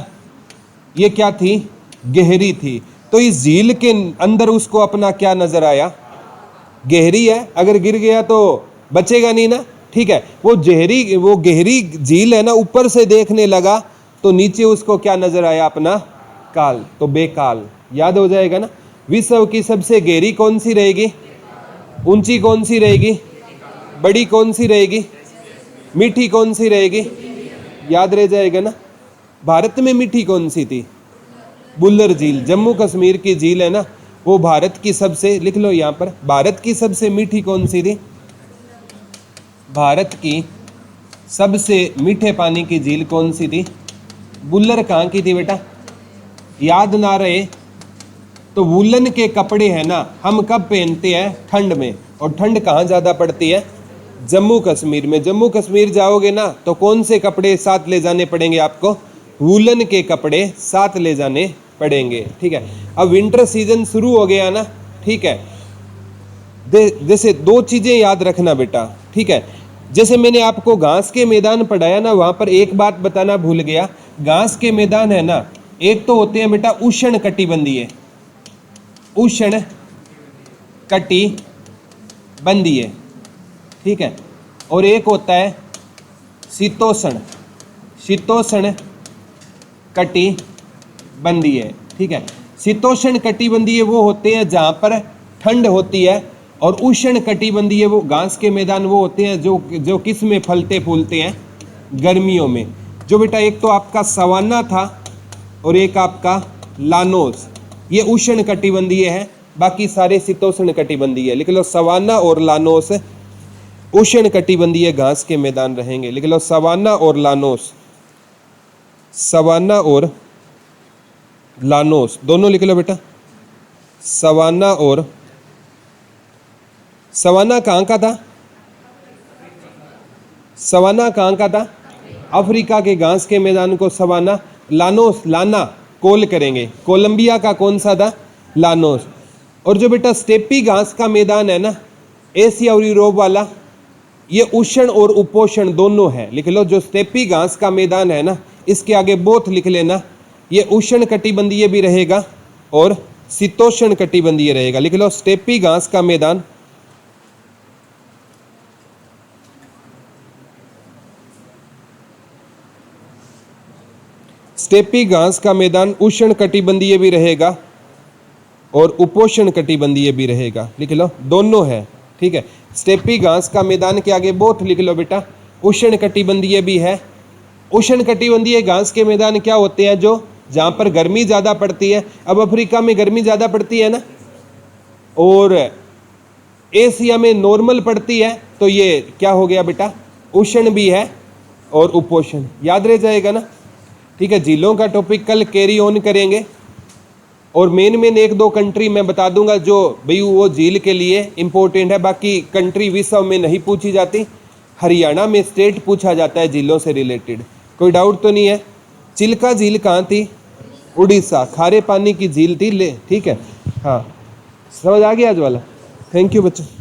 ये क्या थी? गहरी थी। तो इस झील के अंदर उसको अपना क्या नजर आया? गहरी है। अगर गिर गया तो बचेगा नहीं ना, ठीक है। वो गहरी झील है ना, ऊपर से देखने लगा तो नीचे उसको क्या नजर आया? अपना काल, तो बेकाल। याद हो जाएगा ना। विश्व की सबसे गहरी कौन सी रहेगी? ऊंची कौन सी रहेगी? बड़ी कौन सी रहेगी? मीठी कौन सी रहेगी? याद रह जाएगा ना। भारत में मीठी कौन सी थी? बुल्लर झील। जम्मू कश्मीर की झील है ना, वो भारत की सबसे, लिख लो यहाँ पर, भारत की सबसे मीठी कौन सी थी? भारत की सबसे मीठे पानी की झील कौन सी थी? बुल्लर। कहाँ की थी बेटा? याद ना रहे तो वूलन के कपड़े हैं ना, हम कब पहनते हैं? ठंड में। और ठंड कहाँ ज़्यादा पड़ती है? जम्मू कश्मीर में। जम्मू कश्मीर जाओगे ना तो कौन से कपड़े साथ ले जाने पड़ेंगे आपको? वूलन के कपड़े साथ ले जाने पड़ेंगे। ठीक है, अब विंटर सीजन शुरू हो गया ना। ठीक है, जैसे दो चीजें याद रखना बेटा। ठीक है, जैसे मैंने आपको घास के मैदान पढ़ाया ना, वहां पर एक बात बताना भूल गया। घास के मैदान है ना, एक तो होते हैं बेटा उष्ण कटिबंधीय, उष्ण कटिबंधीय। ठीक है, और एक होता है शीतोष्ण, शीतोष्ण कटिबंधीय। ठीक है, शीतोष्ण कटिबंधीय वो होते हैं जहां पर ठंड होती है, और उष्ण कटिबंधीय वो घास के मैदान वो होते हैं जो किस में फलते फूलते हैं, गर्मियों में। जो बेटा एक तो आपका सवाना था और एक आपका लानोस, ये उष्ण कटिबंधीय है, बाकी सारे शीतोष्ण कटिबंधीय। लिख लो सवाना और लानोस उष्ण कटिबंधीय घास के मैदान रहेंगे। लिख लो सवाना और लानोस, सवाना और लानोस दोनों लिख लो बेटा। सवाना और, सवाना कहाँ का था? सवाना कहाँ का था? अफ्रीका के घास के मैदान को सवाना। लानोस, लाना कोल करेंगे। कोलंबिया का कौन सा था? लानोस। और जो बेटा स्टेपी घास का मैदान है ना, एशिया और यूरोप वाला, ये उष्ण और उपोष्ण दोनों है। लिख लो जो स्टेपी घास का मैदान है ना, इसके आगे बोथ लिख लेना, ये उष्ण कटिबंधीय भी रहेगा और शीतोष्ण कटिबंधीय रहेगा। लिख लो स्टेपी घास का मैदान स्टेपी घास का मैदान उष्ण कटिबंधीय भी रहेगा और उपोष्ण कटिबंधीय भी रहेगा। लिख लो दोनों है। ठीक है, स्टेपी घास का मैदान के आगे बोथ लिख लो बेटा, उष्ण कटिबंधीय भी है। उष्ण कटिबंधीय घास के मैदान क्या होते हैं? जो जहाँ पर गर्मी ज़्यादा पड़ती है। अब अफ्रीका में गर्मी ज़्यादा पड़ती है ना, और एशिया में नॉर्मल पड़ती है, तो ये क्या हो गया बेटा? उष्ण भी है और उपोष्ण। याद रह जाएगा ना। ठीक है, झीलों का टॉपिक कल कैरी ऑन करेंगे, और मेन एक दो कंट्री मैं बता दूंगा जो भाई वो झील के लिए इम्पोर्टेंट है। बाकी कंट्री विश्व में नहीं पूछी जाती, हरियाणा में स्टेट पूछा जाता है झीलों से रिलेटेड। कोई डाउट तो नहीं है? चिल्का झील कहाँ थी? उड़ीसा, खारे पानी की झील थी ले। ठीक है, हाँ समझ आ गया आज वाला। थैंक यू बच्चों।